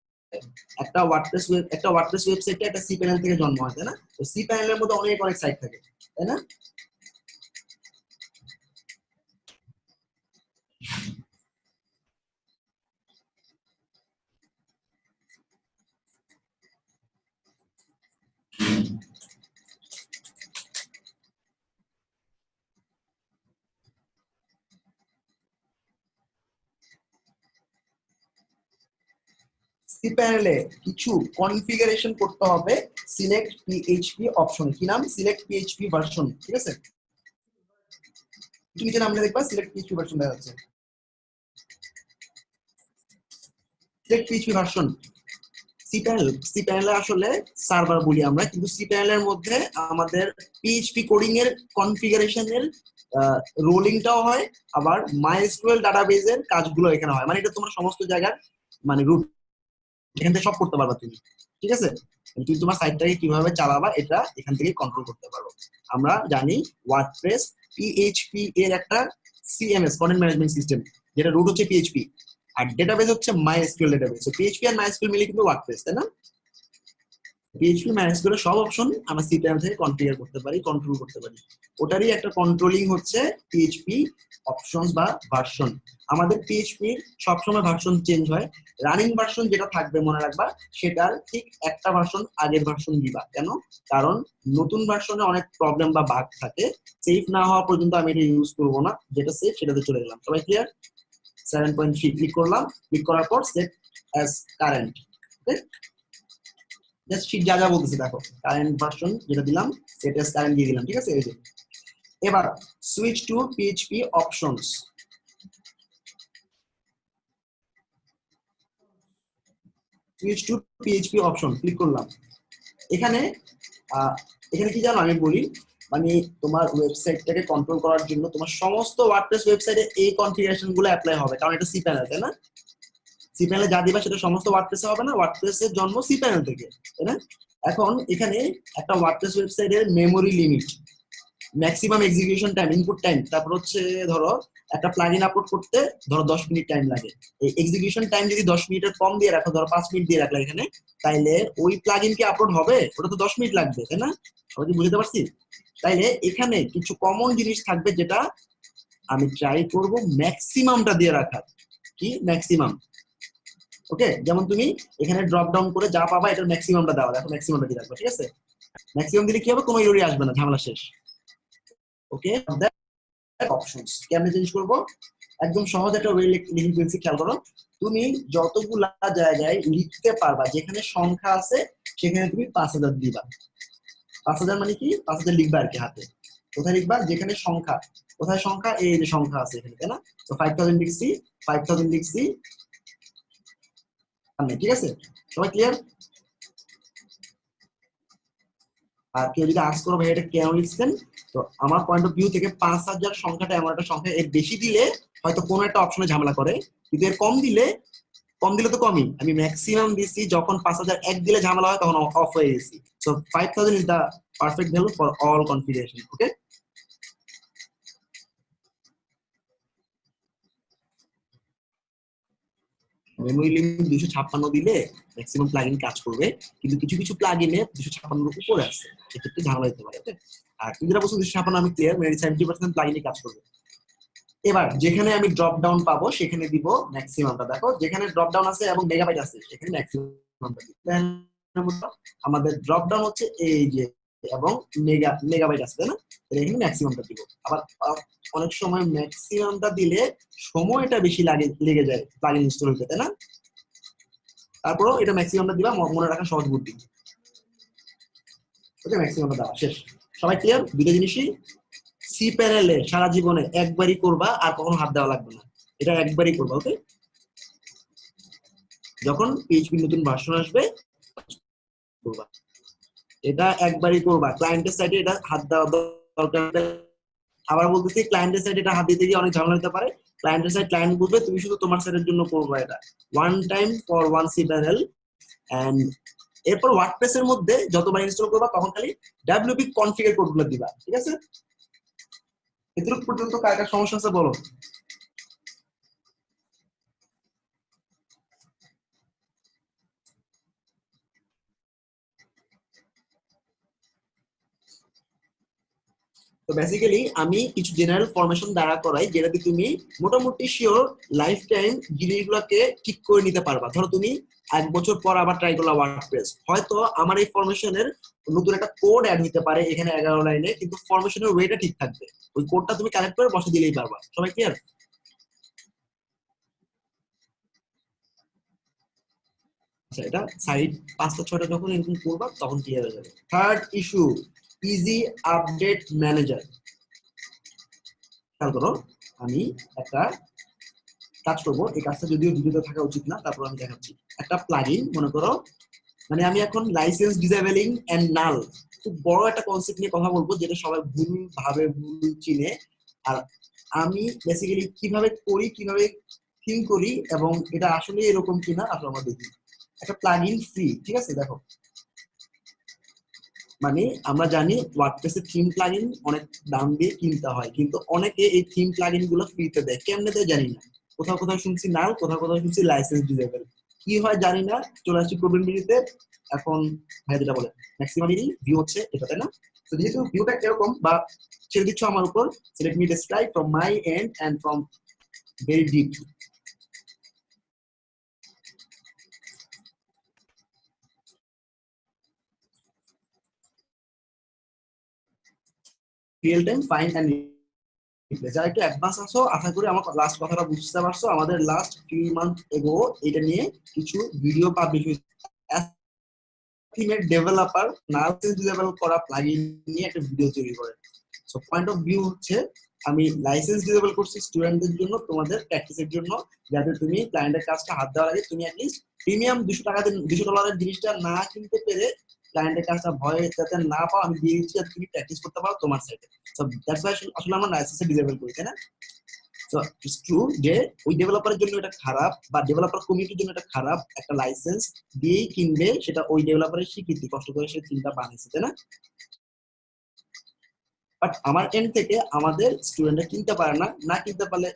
একটা ওয়ার্ডপ্রেস ওয়েবসাইটে একটা cPanel থেকে জন্ম হয়, তাই না? তো cPanel এর মধ্যে অনেক অনেক সাইট থাকে, তাই না? cPanel এ কিছু কনফিগারেশন করতে হবে সিলেক্ট PHP অপশন। কি নাম? সিলেক্ট PHP ভার্সন, ঠিক আছে? তুমি যে নামটা দেখবা সিলেক্ট PHP ভার্সন দেখা যাচ্ছে, সিলেক্ট PHP ভার্সন। cPanel আসলে সার্ভার বলি আমরা, কিন্তু cPanel এর মধ্যে আমাদের PHP কোডিং এর কনফিগারেশনের রোলিংটাও হয়, আবার MySQL ডাটাবেজের কাজগুলো এখানে হয়। মানে এটা তোমার সমস্ত জায়গার মানে রুট, এখান থেকে সব করতে পারবা তুমি, ঠিক আছে? তুমি তোমার সাইটটাকে কিভাবে চালাবা এটা এখান থেকে কন্ট্রোল করতে পারো। আমরা জানি ওয়ার্ডপ্রেস PHP এর একটা CMS, কন্টেন্ট ম্যানেজমেন্ট সিস্টেম, যেটা রুট হচ্ছে PHP, আর ডেটাবেস হচ্ছে MySQL ডেটাবেস। তো PHP আর MySQL মিলে কিন্তু ওয়ার্ডপ্রেস, তাই না? PHP MySQL এর সব অপশন আমরা cPanel থেকে কনফিগার করতে পারি, কন্ট্রোল করতে পারি। ওটারই একটা কন্ট্রোলিং হচ্ছে PHP অপশনস বা ভার্সন। আমাদের PHP সবসময় ভার্সন চেঞ্জ হয়, রানিং ভার্সন যেটা থাকবে মনে রাখবা, সেটার ঠিক একটা ভার্সন আগের ভার্সন দিবা। কেন? কারণ নতুন ভার্সনে অনেক প্রবলেম বা বাগ থাকে, সেফ না হওয়া পর্যন্ত আমি এটা ইউজ করবো না। যেটা সেফ সেটাতে চলে গেলাম। সবাই ক্লিয়ার? 7.3 ক্লিক করলাম, ক্লিক করার পর সেট অ্যাজ কারেন্ট। ওকে, জাস্ট ঠিক যা যা বলতেছে দেখো, কারেন্ট ভার্সন যেটা দিলাম সেট অ্যাজ কারেন্ট দিয়ে দিলাম, ঠিক আছে? এই যে এবার switch to PHP options, switch to PHP option click করলাম। এখানে এখানে কি জানো আমি বলি, মানে তোমার ওয়েবসাইটটাকে কন্ট্রোল করার জন্য তোমার সমস্ত ওয়ার্ডপ্রেস ওয়েবসাইটে এই কনফিগারেশন গুলো অ্যাপ্লাই হবে, কারণ এটা cPanel, তাই না? cPanel যা দিবা সেটা সমস্ত ওয়ার্ডপ্রেসে হবে না, ওয়ার্ডপ্রেসের জন্ম cPanel থেকে, তাই না? এখন এখানে একটা ওয়ার্ডপ্রেস ওয়েবসাইটের memory limit, maximum execution time, input time, তারপর হচ্ছে ধরো একটা প্লাগইন আপলোড করতে ধরো 10 মিনিট টাইম লাগে, এই এক্সিকিউশন টাইম যদি 10 মিনিটের কম দিয়ে রাখো, ধরো 5 মিনিট দিয়ে রাখলে এখানে, তাইলে ওই প্লাগইন কি আপলোড হবে? ওটা তো 10 মিনিট লাগবে, তাই না? সবাই কি বুঝতে পারছি? তাইলে এখানে কিছু কমন জিনিস থাকবে যেটা আমি ট্রাই করব ম্যাক্সিমামটা দিয়ে রাখার। কি ম্যাক্সিমাম? ওকে, যেমন তুমি এখানে ড্রপ ডাউন করে যা পাবা এটার ম্যাক্সিমামটা দাও, দেখো ম্যাক্সিমামটা দিয়ে রাখবে, ঠিক আছে? ম্যাক্সিমাম দিলে কি হবে, কোনো ইউরি আসবে না, ঝামেলা শেষ। ওকে, অপশনস কেমনে চেঞ্জ করব? একদম সহজ একটা ওয়ে লিখিং প্রিন্সিপ খেয়াল করো। তুমি যতগুলা জায়গায় লিখতে পারবা যেখানে সংখ্যা আছে সেখানে তুমি 5000 দিবা। 5000 মানে কি? 5000 লিখবা আর কি হাতে। কোথায় লিখবা? যেখানে সংখ্যা। কোথায় সংখ্যা? এই যে সংখ্যা আছে এখানে, তাই না? তো 5000 লিখছি, 5000 লিখছি, ঠিক আছে? সবাই ক্লিয়ার? আর কেউ যদি আস্ক করো ভাই এটা কেন লিখছেন, তো আমার পয়েন্ট অফ ভিউ থেকে 5000 সংখ্যাটা এমন একটা সংখ্যা, এর বেশি দিলে হয়তো কোনো একটা অপশনে ঝামেলা করে, কিন্তু এর কম দিলে তো কমই। আমি ম্যাক্সিমাম দিছি, যখন 5000 এক দিলে ঝামেলা হয় তখন অফ হয়ে গেছি। So 5000 is the perfect value for all configuration. Okay, memory limit 256 দিলে ম্যাক্সিমাম প্লাগইন কাজ করবে, কিন্তু কিছু কিছু প্লাগইনে 256 এর উপরে আছে, সেক্ষেত্রে ঝামেলা হতে পারে। ওকে, আর তুমি যেটা বলছো 256 আমি ক্লিয়ার, মানে 70% প্লাগইনে কাজ করবে। এবার যেখানে আমি ড্রপ ডাউন পাবো সেখানে দিব ম্যাক্সিমামটা। দেখো যেখানে ড্রপ ডাউন আছে এবং মেগাবাইট আছে সেখানে ম্যাক্সিমামটা দিব। আমাদের ড্রপ ডাউন হচ্ছে এই যে, এবং মেগাবাইট আছে, তাই না? তাহলে এখানে ম্যাক্সিমামটা দিব। আবার অনেক সময় ম্যাক্সিমামটা দিলে সময়টা বেশি লেগে যায় প্লাগইন ইনস্টল হতে, তাই না? তারপরও এটা ম্যাক্সিমামটা দিবা, মনে রাখা সহজ বুদ্ধি। ওকে, ম্যাক্সিমামটা দেওয়া শেষ। সবাই ক্লিয়ার? দুটো জিনিসই সি প্যানেলে সারা জীবনে একবারই করবা, আর কখনো হাত দেওয়া লাগবে না, এটা একবারই করবা। ওকে, যখন পিএইচপি নতুন ভার্সন আসবে করবা, এটা একবারই করবা। ক্লায়েন্টের সাইডে এটা হাত দেওয়া দরকার। আবার বলতেছি, ক্লায়েন্টের সাইডে এটা হাত দিতে গিয়ে অনেক ঝামেলা হতে পারে। ক্লায়েন্টের সাইড ক্লায়েন্ট বুঝবে, তুমি শুধু তোমার সাইডের জন্য করবা এটা, one time for one C panel. And এরপর ওয়ার্ডপ্রেস এর মধ্যে যতবার ইনস্টল করবা তখন খালি ডাব্লিউপি কনফিগার কোডগুলো দিবা, ঠিক আছে? এতটুকু পর্যন্ত কার কার সমস্যা আছে বলো। তো বেসিক্যালি আমি কিছু জেনারেল ফরমেশন দ্বারা করাই, যেটাতে তুমি মোটামুটি শিওর লাইফ টাইম জিনিসগুলোকে ঠিক করে নিতে পারবা। ধরো তুমি 1 বছর পর আবার ট্রাই করলা ওয়ার্ডপ্রেস, হয়তো আমার এই ফরমেশনের নতুন একটা কোড অ্যাড হতে পারে এখানে 11 লাইনে, কিন্তু ফরমেশনের ওয়েটা ঠিক থাকবে। ওই কোডটা তুমি কালেক্ট করে বসে দিলেই পারবা। সবাই ক্লিয়ার? আচ্ছা, এটা সাইড 5টা 6টা যখন এরকম করবা তখন ক্লিয়ার হয়ে যাবে। Third issue, easy update manager. খেয়াল করো, আমি একটা কাজ করবো, এই কাজটা যদিও ভিডিওতে থাকা উচিত না, তারপর আমি দেখাচ্ছি। একটা প্লাগইন মনে করো, মানে আমি এখন লাইসেন্স ডিসেবলিং এন্ড নাল, খুব বড় একটা কনসেপ্ট নিয়ে কথা বলবো, যেটা সবাই ভুল ভাবে, ভুল চিনে। আর আমি বেসিক্যালি কিভাবে করি, কিভাবে থিঙ্ক করি, এবং এটা আসলে এরকম কিনা আসলে আমরা দেখি। একটা প্লাগইন ফ্রি, ঠিক আছে? দেখো, মানে আমরা জানি ওয়ার্ডপ্রেসের থিম প্লাগইন অনেক দাম দিয়ে কিনতে হয়, কিন্তু অনেকে এই থিম প্লাগইন গুলো ফ্রিতে দেয়, কেমনে দেয় জানি না। কোথাও কোথাও শুনছি নাল, কোথাও কোথাও শুনছি লাইসেন্স ডিসেবল, কি হয় জানি না। চলে আসছি প্রবলেম ভিডিওতে। এখন ভাই যেটা বলে ম্যাক্সিমামই ভিউ হচ্ছে এটা, তাই না? তো যেহেতু ভিউটা এরকম বা ছেড়ে দিচ্ছ আমার উপর, so let me describe from my end and from very deep. Real time find and যারা একটু অ্যাডভান্স আছো, আশা করি আমার লাস্ট কথাটা বুঝতে পারছো। আমাদের লাস্ট 3 মান্থ এগো এটা নিয়ে কিছু ভিডিও পাবলিশ হয়েছে। থিমের ডেভেলপার লাইসেন্স ডিসেবল করা প্লাগইন নিয়ে একটা ভিডিও তৈরি করে। সো পয়েন্ট অফ ভিউ হচ্ছে, আমি লাইসেন্স ডিসেবল করছি স্টুডেন্টদের জন্য, তোমাদের প্র্যাকটিসের জন্য, যাতে তুমি ক্লায়েন্টের কাজটা হাত দেওয়ার আগে তুমি অ্যাটলিস্ট প্রিমিয়াম $200 জিনিসটা না কিনতে পেরে ক্লায়েন্টের কাজটা ভয় যাতে না পাও, আমি দিয়ে দিচ্ছি যাতে তুমি প্র্যাকটিস করতে পারো তোমার সাইডে। সো দ্যাটস ওয়াই আসলে আমরা লাইসেন্স ডিসেবল করি, তাই না? সো ইটস ট্রু যে ওই ডেভেলপারের জন্য এটা খারাপ, বা ডেভেলপার কমিটির জন্য এটা খারাপ, একটা লাইসেন্স দিয়েই কিনবে, সেটা ওই ডেভেলপারের স্বীকৃতি, কষ্ট করে সে থিমটা বানিয়েছে, তাই না? বাট আমার এন্ড থেকে আমাদের স্টুডেন্টরা কিনতে পারে না, না কিনতে পারলে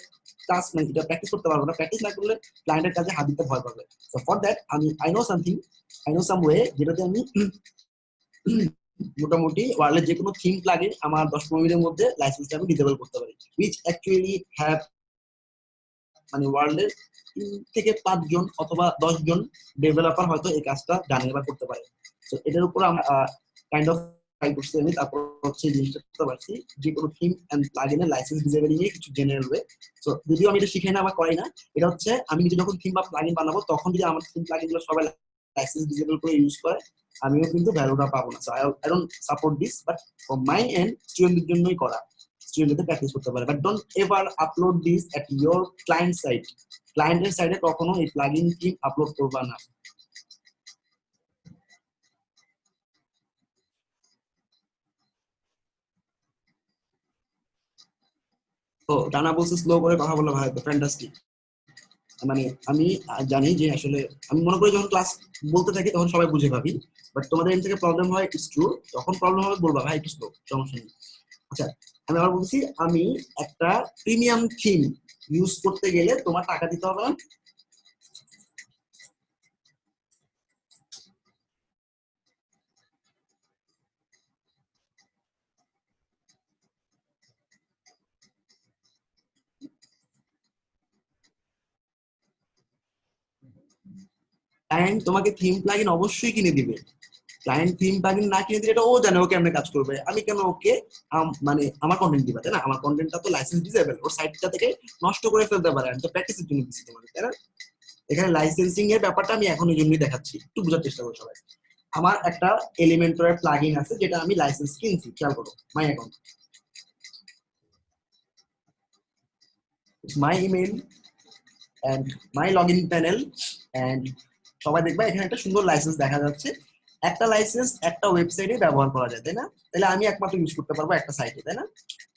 ক্লাস মানে এটা প্র্যাকটিস করতে পারবে না, প্র্যাকটিস না করলে ক্লায়েন্টের কাছে হাত দিতে ভয় পাবে। সো ফর দ্যাট আমি আই নো সাম ওয়ে যেটাতে আমি মোটামুটি ওয়ার্ল্ডের যে কোনো থিম প্লাগইন আমার 10-15 মিনিটের মধ্যে লাইসেন্সটা আমি ডিসেবল করতে পারি, which actually have মানে ওয়ার্ল্ডের 3 থেকে 5 জন অথবা 10 জন ডেভেলপার হয়তো এই কাজটা জানে বা করতে পারে। তো এটার উপর আমরা কাইন্ড অফ ট্রাই করছি আমি, তারপর হচ্ছে জিনিসটা করতে পারছি যে কোনো থিম এন্ড প্লাগইনের লাইসেন্স ডিসেবলিং এর কিছু জেনারেল ওয়ে। সো যদিও আমি এটা শিখাই না বা করাই না, এটা হচ্ছে আমি নিজে যখন থিম বা প্লাগইন বানাবো তখন যদি আমার থিম প্লাগইন গুলো সবাই লাইসেন্স ডিসেবল করে ইউজ করে আমিও কিন্তু ভ্যালুটা পাবো না। So I don't support this, but from my end স্টুডেন্টদের জন্যই করা, স্টুডেন্টদের প্র্যাকটিস করতে পারে। But don't ever upload this at your client site, ক্লায়েন্টের সাইডে কখনো এই প্লাগইন থিম আপলোড করবা না। তো টানা বলছে স্লো করে কথা বলে ভালো, ফ্যান্টাস্টিক। মানে আমি জানি যে আসলে আমি মনে করি যখন ক্লাস বলতে থাকি তখন সবাই বুঝে পাবি, বাট তোমাদের এখান থেকে প্রবলেম হয় ইটস ট্রু, যখন প্রবলেম হবে বলবা ভাই একটু স্লো, সমস্যা নেই। আচ্ছা আমি আবার বলছি, আমি একটা প্রিমিয়াম থিম ইউজ করতে গেলে তোমার টাকা দিতে হবে না। ক্লায়েন্ট তোমাকে থিম প্লাগইন অবশ্যই কিনে দিবে, ক্লায়েন্ট থিম প্লাগইন না কিনে দিলে এটা ও জানে ও কেমনে কাজ করবে, আমি কেন ওকে মানে আমার কন্টেন্ট দিবা, তাই না? আমার কন্টেন্টটা তো লাইসেন্স ডিসেবল, ওর সাইটটা থেকে নষ্ট করে ফেলতে পারে, আমি তো প্র্যাকটিসের জন্য দিচ্ছি তোমাকে, তাই না? এখানে লাইসেন্সিং এর ব্যাপারটা আমি এখন এই জন্যই দেখাচ্ছি, একটু বোঝার চেষ্টা করো সবাই। আমার একটা এলিমেন্টরের প্লাগইন আছে যেটা আমি লাইসেন্স কিনছি, খেয়াল করো, my account, my email and my login panel and সবাই দেখবা এখানে একটা সুন্দর লাইসেন্স দেখা যাচ্ছে। একটা লাইসেন্স একটা ওয়েবসাইটে ব্যবহার করা যায়, তাই না? তাহলে আমি একমাত্র ইউজ করতে পারবো একটা সাইটে, তাই না?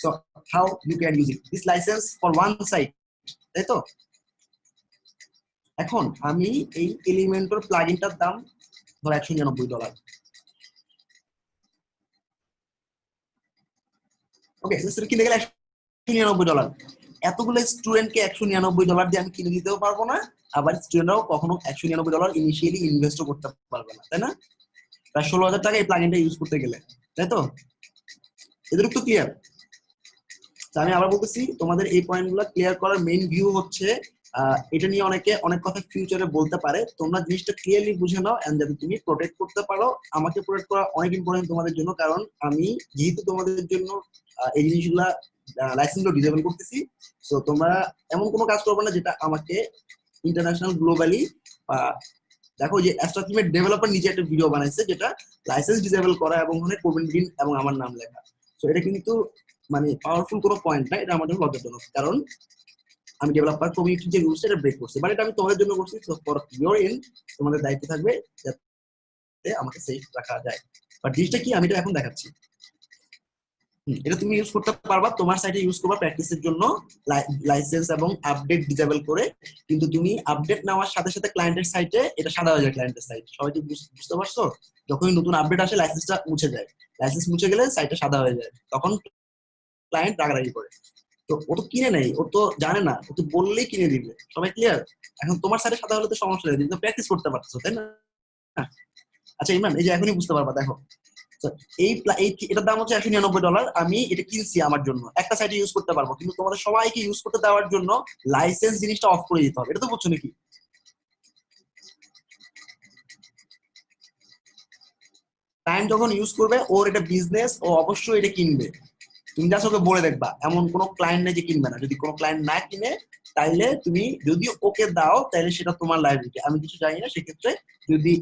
So how you can use it this license for one site, তাই তো? এখন আমি এই এলিমেন্টর প্লাগইনটার দাম ধরো $199। ওকে, কিনে গেলে $199, এতগুলো স্টুডেন্টকে $199 দিয়ে আমি কিনে দিতেও পারবো না, আবার স্টুডেন্টরাও কখনো $199 ইনিশিয়ালি ইনভেস্ট করতে পারবে না, তাই না? প্রায় 16,000 টাকা এই প্লাগইনটা ইউজ করতে গেলে, তাই তো? এদের তো ক্লিয়ার? আমি আবার বলতেছি, তোমাদের এই পয়েন্টগুলো ক্লিয়ার করার মেইন ভিউ হচ্ছে এটা নিয়ে অনেকে অনেক কথা ফিউচারে বলতে পারে, তোমরা জিনিসটা ক্লিয়ারলি বুঝে নাও এন্ড যাতে তুমি প্রোটেক্ট করতে পারো। আমাকে প্রোটেক্ট করা অনেক ইম্পর্টেন্ট তোমাদের জন্য, কারণ আমি যেহেতু তোমাদের জন্য এই জিনিসগুলা লাইসেন্সগুলো ডিসেবল করতেছি। সো তোমরা এমন কোনো কাজ করবে না যেটা আমাকে ইন্টারন্যাশনাল গ্লোবালি দেখো যে অ্যাস্ট্রাথিমের ডেভেলপার নিজে একটা ভিডিও বানাইছে যেটা লাইসেন্স ডিসেবল করা এবং ওখানে কোভিড এবং আমার নাম লেখা। সো এটা কিন্তু মানে পাওয়ারফুল কোনো পয়েন্ট না, এটা আমার জন্য লজ্জাজনক, কারণ আমি ডেভেলপার কমিউনিটির যে রুলস এটা ব্রেক করছি, বাট এটা আমি তোমাদের জন্য করছি। সো ফর ইওর এন্ড তোমাদের দায়িত্ব থাকবে যাতে আমাকে সেফ রাখা যায়। বাট জিনিসটা কি আমি এটা এখন দেখাচ্ছি, এটা তুমি ইউজ করতে পারবা, তোমার সাইটে ইউজ করবা প্র্যাকটিসের জন্য লাইসেন্স এবং আপডেট ডিসেবল করে। কিন্তু তুমি আপডেট নেওয়ার সাথে সাথে ক্লায়েন্টের সাইটে এটা সাদা হয়ে যায়, ক্লায়েন্টের সাইট সবাই কি বুঝতে পারছো? যখনই নতুন আপডেট আসে লাইসেন্সটা মুছে যায়, লাইসেন্স মুছে গেলে সাইটটা সাদা হয়ে যায়, তখন ক্লায়েন্ট রাগারাগি করে। তো ও তো কিনে নেই, ও তো জানে না, ও তো বললেই কিনে দিবে, সবাই ক্লিয়ার? এখন তোমার সাইটে সাদা হলে তো সমস্যা নেই, তুমি তো প্র্যাকটিস করতে পারছো, তাই না? আচ্ছা ইমরান, এই যে এখনই বুঝতে পারবা, দেখো এটার দাম হচ্ছে $199, আমি এটা কিনছি আমার জন্য, একটা সাইটে ইউজ করতে পারবো, কিন্তু তোমাদের সবাইকে ইউজ করতে দেওয়ার জন্য লাইসেন্স জিনিসটা অফ করে দিতে হবে, এটা তো বুঝছো নাকি? ক্লায়েন্ট যখন ইউজ করবে ওর এটা বিজনেস, ও অবশ্যই এটা কিনবে, তুমি জাস্ট ওকে বলে দেখবা, এমন কোনো ক্লায়েন্ট নেই যে কিনবে না। যদি কোনো ক্লায়েন্ট না কিনে তাইলে তুমি যদি ওকে দাও তাহলে সেটা তোমার লাইবিলিটি, আমি কিছু জানি না সেক্ষেত্রে। যদি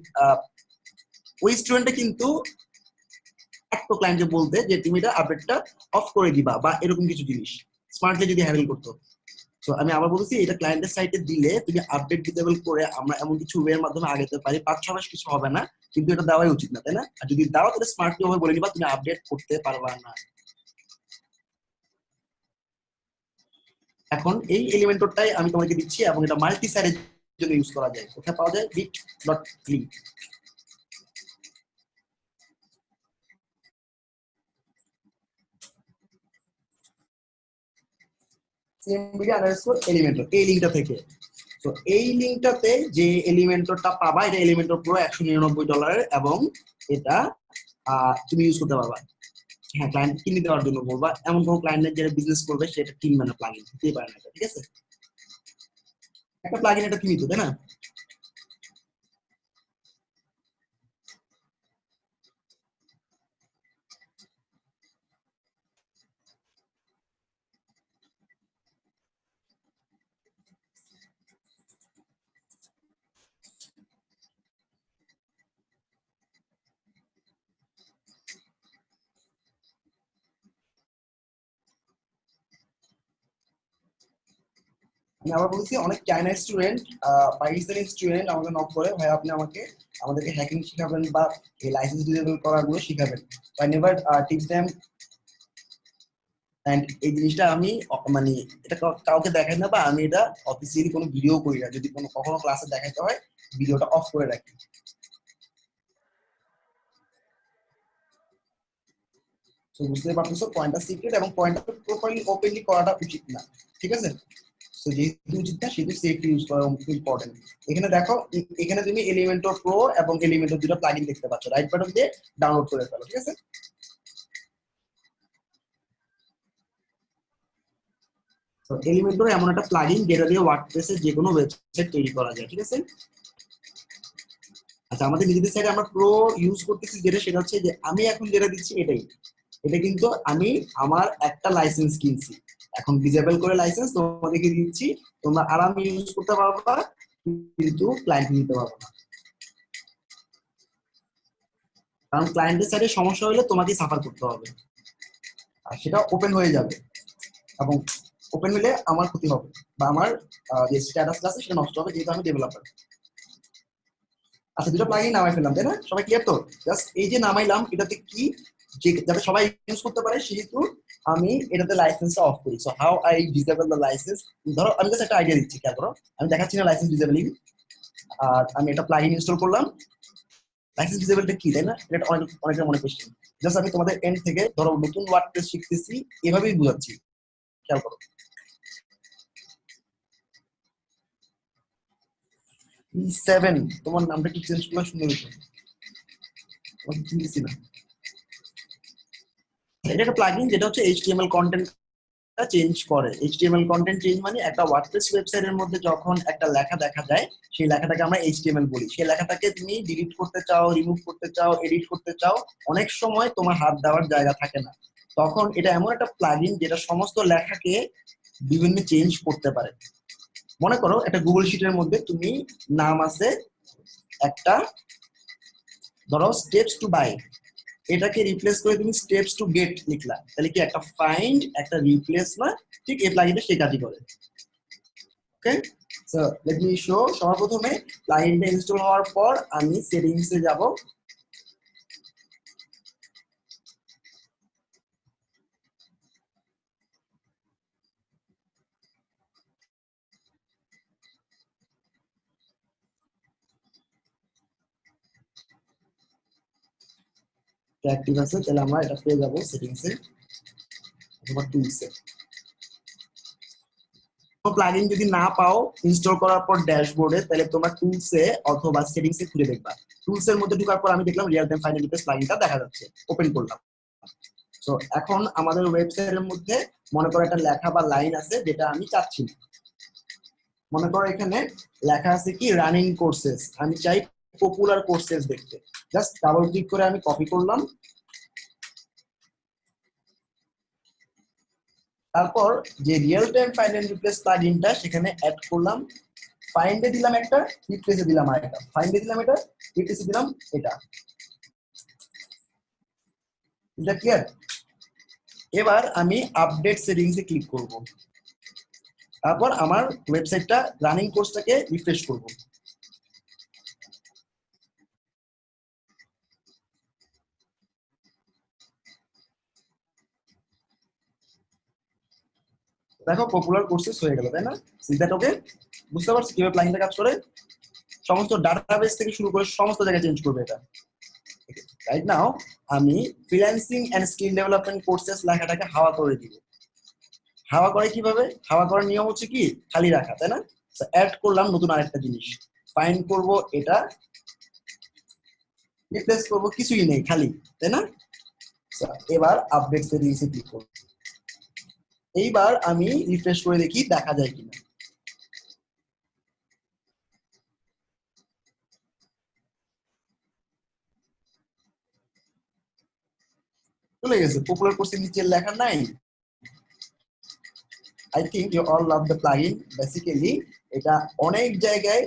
ওই স্টুডেন্টটা কিন্তু একটা ক্লায়েন্টকে বলতে যে তুমি এটা আপডেটটা অফ করে দিবা বা এরকম কিছু জিনিস স্মার্টলি যদি হ্যান্ডেল করতো। তো আমি আবার বলছি, এটা ক্লায়েন্টের সাইটে দিলে তুমি আপডেট ডিসেবল করে আমরা এমন কিছু ওয়ের মাধ্যমে আগাতে পারি, 5-6 মাস কিছু হবে না, কিন্তু এটা দেওয়াই উচিত না, তাই না? আর যদি দাও তাহলে স্মার্টলি ভাবে বলে নিবা তুমি আপডেট করতে পারবা না। এখন এই এলিমেন্টরটাই আমি তোমাকে দিচ্ছি এবং এটা মাল্টি সাইটের জন্য ইউজ করা যায়। কোথায় পাওয়া যায়? bit.ly। cmvd_elementor এই লিংকটা থেকে। তো এই লিংকটাতে যে এলিমেন্টরটা পাবা এটা এলিমেন্টর পুরো $199 এবং এটা তুমি ইউজ করতে পারবা। হ্যাঁ, ক্লায়েন্ট কিনে দেওয়ার জন্য বলবা, এমন কোন ক্লায়েন্টের যেটা বিজনেস করবে সেটা কিনবে না, প্লাগইন দিতেই পারে না এটা, ঠিক আছে? একটা প্লাগইন এটা কিনিত, তাই না? আমি আবার বলছি, অনেক চায়না স্টুডেন্ট, পাকিস্তানি স্টুডেন্ট আমাকে নক করে, ভাই আপনি আমাদেরকে হ্যাকিং শিখাবেন বা এই লাইসেন্স ডিসেবল করাগুলো শিখাবেন। I never teach them. And এই জিনিসটা আমি মানে এটা কাউকে দেখাই না, বা আমি এটা অফিসিয়ালি কোনো ভিডিও করি না। যদি কখনো ক্লাসে দেখাইতে হয় ভিডিওটা অফ করে রাখি। তো বুঝতে পারতেছো পয়েন্টটা সিক্রেট, এবং পয়েন্টটা প্রপারলি ওপেনলি করাটা উচিত না, ঠিক আছে? তো যেহেতু উচিত না সেহেতু সেফলি ইউজ করা ইম্পর্টেন্ট। এখানে দেখো, এখানে তুমি এলিমেন্টর প্রো এবং এলিমেন্টর দুটো প্লাগইন দেখতে পাচ্ছ, রাইট বাটন দিয়ে ডাউনলোড করে ফেলো, ঠিক আছে? তো এলিমেন্টর এমন একটা প্লাগইন যেটা দিয়ে ওয়ার্ডপ্রেসে যে কোনো ওয়েবসাইট তৈরি করা যায়, ঠিক আছে? আচ্ছা, আমাদের নিজেদের সাইডে আমরা প্রো ইউজ করতেছি যেটা, সেটা হচ্ছে যে আমি এখন যেটা দিচ্ছি এটাই, এটা কিন্তু আমি আমার একটা লাইসেন্স কিনছি, এখন ডিসেবল করে লাইসেন্স তোমাদেরকে দিচ্ছি, তোমরা আরামে ইউজ করতে পারবা, কিন্তু ক্লায়েন্ট নিতে পারবে না। কারণ ক্লায়েন্টের সাইডে সমস্যা হলে তোমাকেই সাফার করতে হবে, আর সেটা ওপেন হয়ে যাবে, এবং ওপেন হলে আমার ক্ষতি হবে, বা আমার যে স্ট্যাটাস আছে সেটা নষ্ট হবে, যেহেতু আমি ডেভেলপার। আচ্ছা, দুটো প্লাগইন নামাই ফেললাম, তাই না? সবাই ক্লিয়ার তো? জাস্ট এই যে নামাইলাম, এটাতে কি যাতে সবাই ইউজ করতে পারে সেহেতু আমি এটাতে লাইসেন্সটা অফ করি। So how I disable the licence, ধরো আমি জাস্ট একটা আইডিয়া দিচ্ছি, খেয়াল করো। আমি দেখাচ্ছি না লাইসেন্স ডিসেবলিং, আর আমি একটা প্লাগইন ইনস্টল করলাম। লাইসেন্স ডিসেবলটা কি, তাই না? এটা অনেকের মনে কোশ্চেন। জাস্ট আমি তোমাদের এন্ড থেকে, ধরো নতুন ওয়ার্ডপ্রেস শিখতেছি এভাবেই বুঝাচ্ছি, খেয়াল করো। E7, তোমার নামটা কি চেঞ্জ করলে সুন্দর হতো, তোমাকে চিনতেছি না। এটা একটা প্লাগইন যেটা হচ্ছে এইচটিএমএল কন্টেন্ট চেঞ্জ করে। এইচটিএমএল কন্টেন্ট চেঞ্জ মানে একটা ওয়ার্ডপ্রেস ওয়েবসাইটের মধ্যে যখন একটা লেখা দেখা যায়, সেই লেখাটাকে আমরা এইচটিএমএল বলি। সেই লেখাটাকে তুমি ডিলিট করতে চাও, রিমুভ করতে চাও, এডিট করতে চাও, অনেক সময় তোমার হাত দেওয়ার জায়গা থাকে না, তখন এটা এমন একটা প্লাগইন যেটা সমস্ত লেখাকে বিভিন্ন চেঞ্জ করতে পারে। মনে করো একটা গুগল শিটের মধ্যে তুমি নাম আছে একটা, ধরো স্টেপস টু বাই, এটাকে রিপ্লেস করে তুমি স্টেপস টু গেট লিখলা, তাহলে কি একটা ফাইন্ড একটা রিপ্লেস না? ঠিক এই প্লাগইনটা সেই কাজই করে। ওকে, সো লেট মি শো। সবার প্রথমে প্লাগইনটা ইনস্টল হওয়ার পর আমি সেটিংসে যাব। অ্যাক্টিভ আছে, তাহলে আমরা এটা পেয়ে যাব সেটিংসে অথবা টুলসে। প্লাগইন যদি না পাও ইনস্টল করার পর ড্যাশবোর্ডে, তাহলে তোমরা টুলসে অথবা সেটিংসে খুলে দেখবা। টুলসের মধ্যে ঢোকার পর আমি দেখলাম রিয়েল টাইম ফাইনাল রিপ্লেস প্লাগইনটা দেখা যাচ্ছে, ওপেন করলাম। তো এখন আমাদের ওয়েবসাইটের মধ্যে মনে করো একটা লেখা বা লাইন আছে যেটা আমি চাচ্ছি না। মনে করো এখানে লেখা আছে কি রানিং কোর্সেস, আমি চাই পপুলার কোর্সেস দেখতে। জাস্ট ডাবল ক্লিক করে আমি কপি করলাম, তারপর যে real time find and replace প্লাগইনটা সেখানে অ্যাড করলাম। ফাইন্ডে দিলাম একটা, রিপ্লেসে দিলাম আরেকটা, ফাইন্ডে দিলাম এটা, রিপ্লেসে দিলাম এটা। এটা ক্লিয়ার? এবার আমি আপডেট সেটিংসে ক্লিক করব, তারপর আমার ওয়েবসাইটটা রানিং কোর্সটাকে রিফ্রেশ করব। দেখো পপুলার কোর্সেস হয়ে গেল, তাই না? Is that okay? বুঝতে পারছি কিভাবে প্লাগইনটা কাজ করে? সমস্ত ডাটাবেস থেকে শুরু করে সমস্ত জায়গায় চেঞ্জ করবে এটা। রাইট নাও আমি freelancing and skill development courses লেখাটাকে হাওয়া করে দিব। হাওয়া করে কিভাবে? হাওয়া করার নিয়ম হচ্ছে কি খালি রাখা, তাই না? অ্যাড করলাম নতুন আরেকটা জিনিস, ফাইন্ড করব এটা, রিপ্লেস করব কিছুই নেই খালি, তাই না? এবার আপডেট সেটিংসে ক্লিক করব। এইবার আমি রিফ্রেশ করে দেখি দেখা যায় কিনা। চলে গেছে, পপুলার কোর্সের নিচে লেখা নাই। I think you all love the plugin. Basically এটা অনেক জায়গায়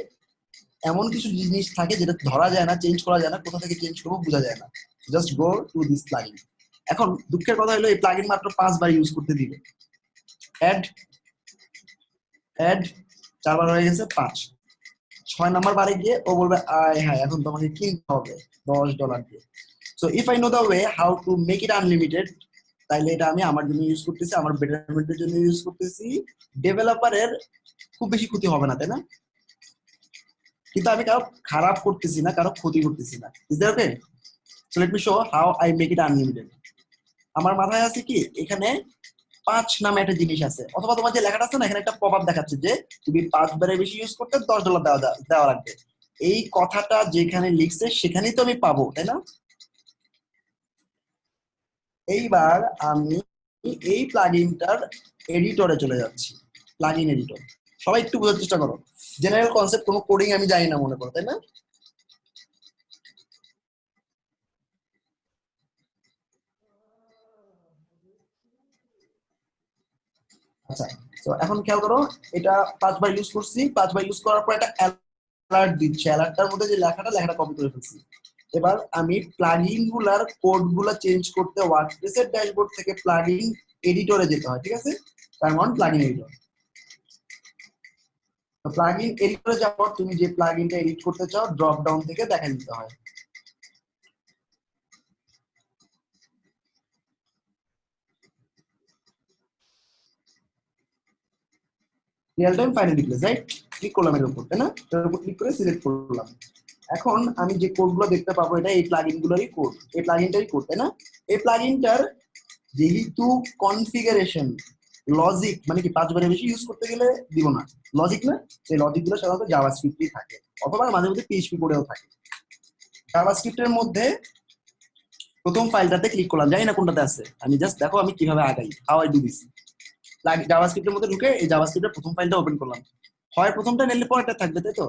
এমন কিছু জিনিস থাকে যেটা ধরা যায় না, চেঞ্জ করা যায় না, কোথা থেকে চেঞ্জ করবো বোঝা যায় না। Just go to this plugin. এখন দুঃখের কথা হলো এই প্লাগইন মাত্র 5 বার ইউজ করতে দিবে। অ্যাড অ্যাড 4 বার হয়ে গেছে, 5, 6 নাম্বার বারে গিয়ে ও বলবে আয় হ্যাঁ এখন তোমাকে কিনতে হবে $10 দিয়ে। So if I know the way how to make it unlimited, তাইলে এটা আমি আমার জন্য ইউজ করতেছি, আমার বেটারমেন্টের জন্য ইউজ করতেছি, ডেভেলপারের খুব বেশি ক্ষতি হবে না, তাই না? কিন্তু আমি কারো খারাপ করতেছি না, কারো ক্ষতি করতেছি না। Is that okay? So let me show how I make it unlimited. আমার মাথায় আছে কি এখানে 5 নামে একটা জিনিস আছে, অথবা তোমার যে লেখাটা আছে না এখানে একটা পপআপ দেখাচ্ছে যে তুমি 5 বারের বেশি ইউজ করতে $10 দেওয়া লাগবে। এই কথাটা যেখানে লিখছে সেখানেই তো আমি পাবো, তাই না? এইবার আমি এই প্লাগইনটার এডিটরে চলে যাচ্ছি। প্লাগইন এডিটর, সবাই একটু বোঝার চেষ্টা করো। জেনারেল কনসেপ্ট, কোনো কোডিং আমি জানি না মনে করো, তাই না? আচ্ছা, তো এখন খেয়াল করো, এটা 5 বার ইউজ করছি, 5 বার ইউজ করার পর একটা অ্যালার্ট দিচ্ছে, অ্যালার্টটার মধ্যে যে লেখাটা কপি করে ফেলছি। এবার আমি প্লাগইন গুলার কোড গুলা চেঞ্জ করতে ওয়ার্ডপ্রেসের ড্যাশবোর্ড থেকে প্লাগইন এডিটরে যেতে হয়, ঠিক আছে? তার মানে প্লাগইন এডিটর। তো প্লাগইন এডিটরে যাওয়ার পর তুমি যে প্লাগইনটা এডিট করতে চাও ড্রপ ডাউন থেকে দেখা দিতে হয়। Real time final replace, right? Click করলাম এর উপর, তাই না? এর উপর ক্লিক করে সিলেক্ট করলাম। এখন আমি যে কোডগুলো দেখতে পাবো এটা এই প্লাগইন গুলোরই কোড, এই প্লাগইনটারই কোড, তাই না? এই প্লাগইনটার যেহেতু কনফিগারেশন লজিক, মানে কি 5 বারের বেশি ইউজ করতে গেলে দিব না, লজিক না, সেই লজিক গুলো সাধারণত জাভাস্ক্রিপ্টই থাকে, অথবা মাঝে মধ্যে পিএইচপি কোডেও থাকে। জাভাস্ক্রিপ্টের মধ্যে প্রথম ফাইলটাতে ক্লিক করলাম, জানি না কোনটাতে আছে, আমি জাস্ট দেখো আমি কিভাবে আগাই, হাউ আই ডু দিস। জাভাস্ক্রিপ্টের মধ্যে ঢুকে এই জাভাস্ক্রিপ্টের প্রথম ফাইলটা ওপেন করলাম, হয় প্রথমটা নিলে পরেরটা থাকবে, তাই তো?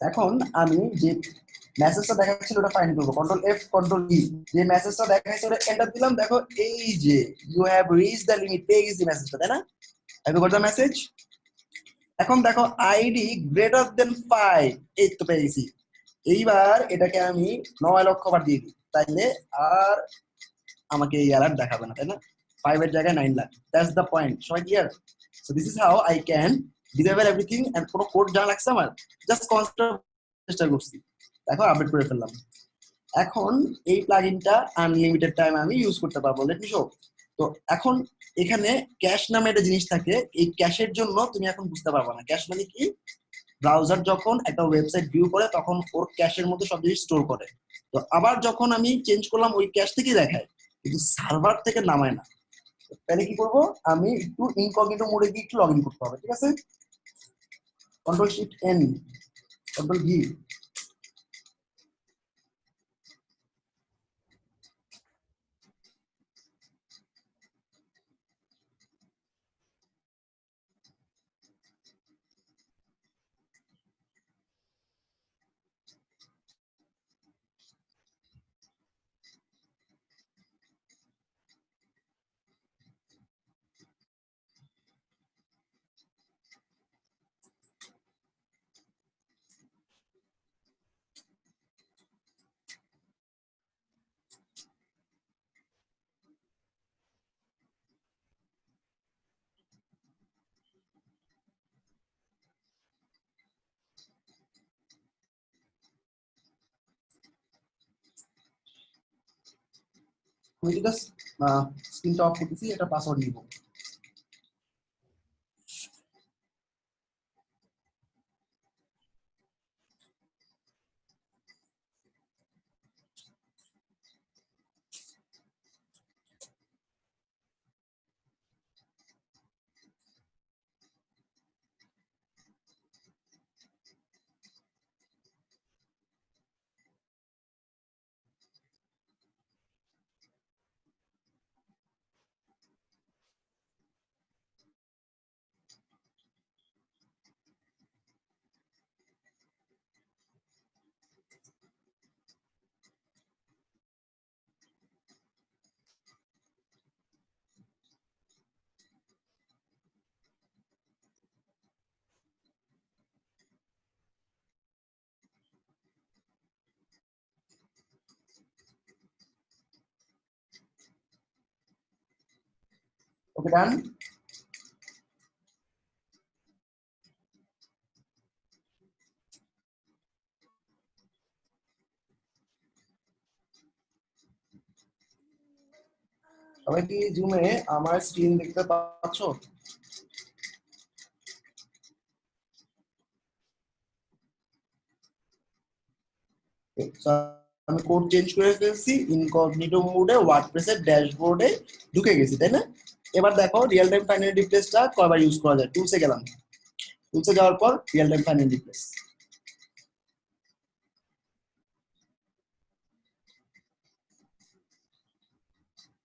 এখন আমি যে মেসেজটা দেখাচ্ছিল ওটা ফাইন্ড করবো, কন্ট্রোল এফ কন্ট্রোল ই, যে মেসেজটা দেখাচ্ছে ওটা এন্টার দিলাম, দেখো এই যে you have reach the limit, পেয়ে গেছি মেসেজটা, তাই না? Have you got the message? এখন দেখো আইডি গ্রেটার দেন 5, এই তো পেয়ে গেছি। এইবার এটাকে আমি 9 লক্ষ বার দিয়ে দিই, তাইলে আর আমাকে এই অ্যালার্ট দেখাবে না, তাই না? 5 এর জায়গায় 9 লাখ, দ্যাটস দ্য পয়েন্ট। সবাই clear? So this is how I can disable everything, and কোনো কোড জানা লাগছে আমার, জাস্ট কনস্ট্রাক্ট চেষ্টা করছি, দেখো আপডেট করে ফেললাম। এখন এই প্লাগইনটা আনলিমিটেড টাইম আমি ইউজ করতে পারবো, লেট মি শো। তো এখন এখানে ক্যাশ নামে একটা জিনিস থাকে, এই ক্যাশের জন্য তুমি এখন বুঝতে পারবে না ক্যাশ মানে কি। ব্রাউজার যখন একটা ওয়েবসাইট ভিউ করে তখন ওর ক্যাশের মধ্যে সব জিনিস স্টোর করে, তো আবার যখন আমি চেঞ্জ করলাম ওই ক্যাশ থেকেই দেখায়, কিন্তু সার্ভার থেকে নামায় না। তাহলে কি করবো, আমি একটু ইনকগনিটো মোডে গিয়ে একটু লগ ইন করতে হবে, ঠিক আছে? Control shift N, control V. আমি যেটা স্ক্রিনটা অফ করতেছি, এটা পাসওয়ার্ড নিব। ওকে ডান। সবাই কি জুমে আমার স্ক্রিন দেখতে পাচ্ছ? আমি কোড চেঞ্জ করে ফেলছি, ইনকগনিটো মোডে ওয়ার্ডপ্রেসের ড্যাশবোর্ডে ঢুকে গেছি, তাই না? এবার দেখো রিয়েল টাইম ফাইন্ড এন্ড রিপ্লেসটা কয়বার ইউজ করা যায়। টুলসে গেলাম, টুলসে যাওয়ার পর real time find and replace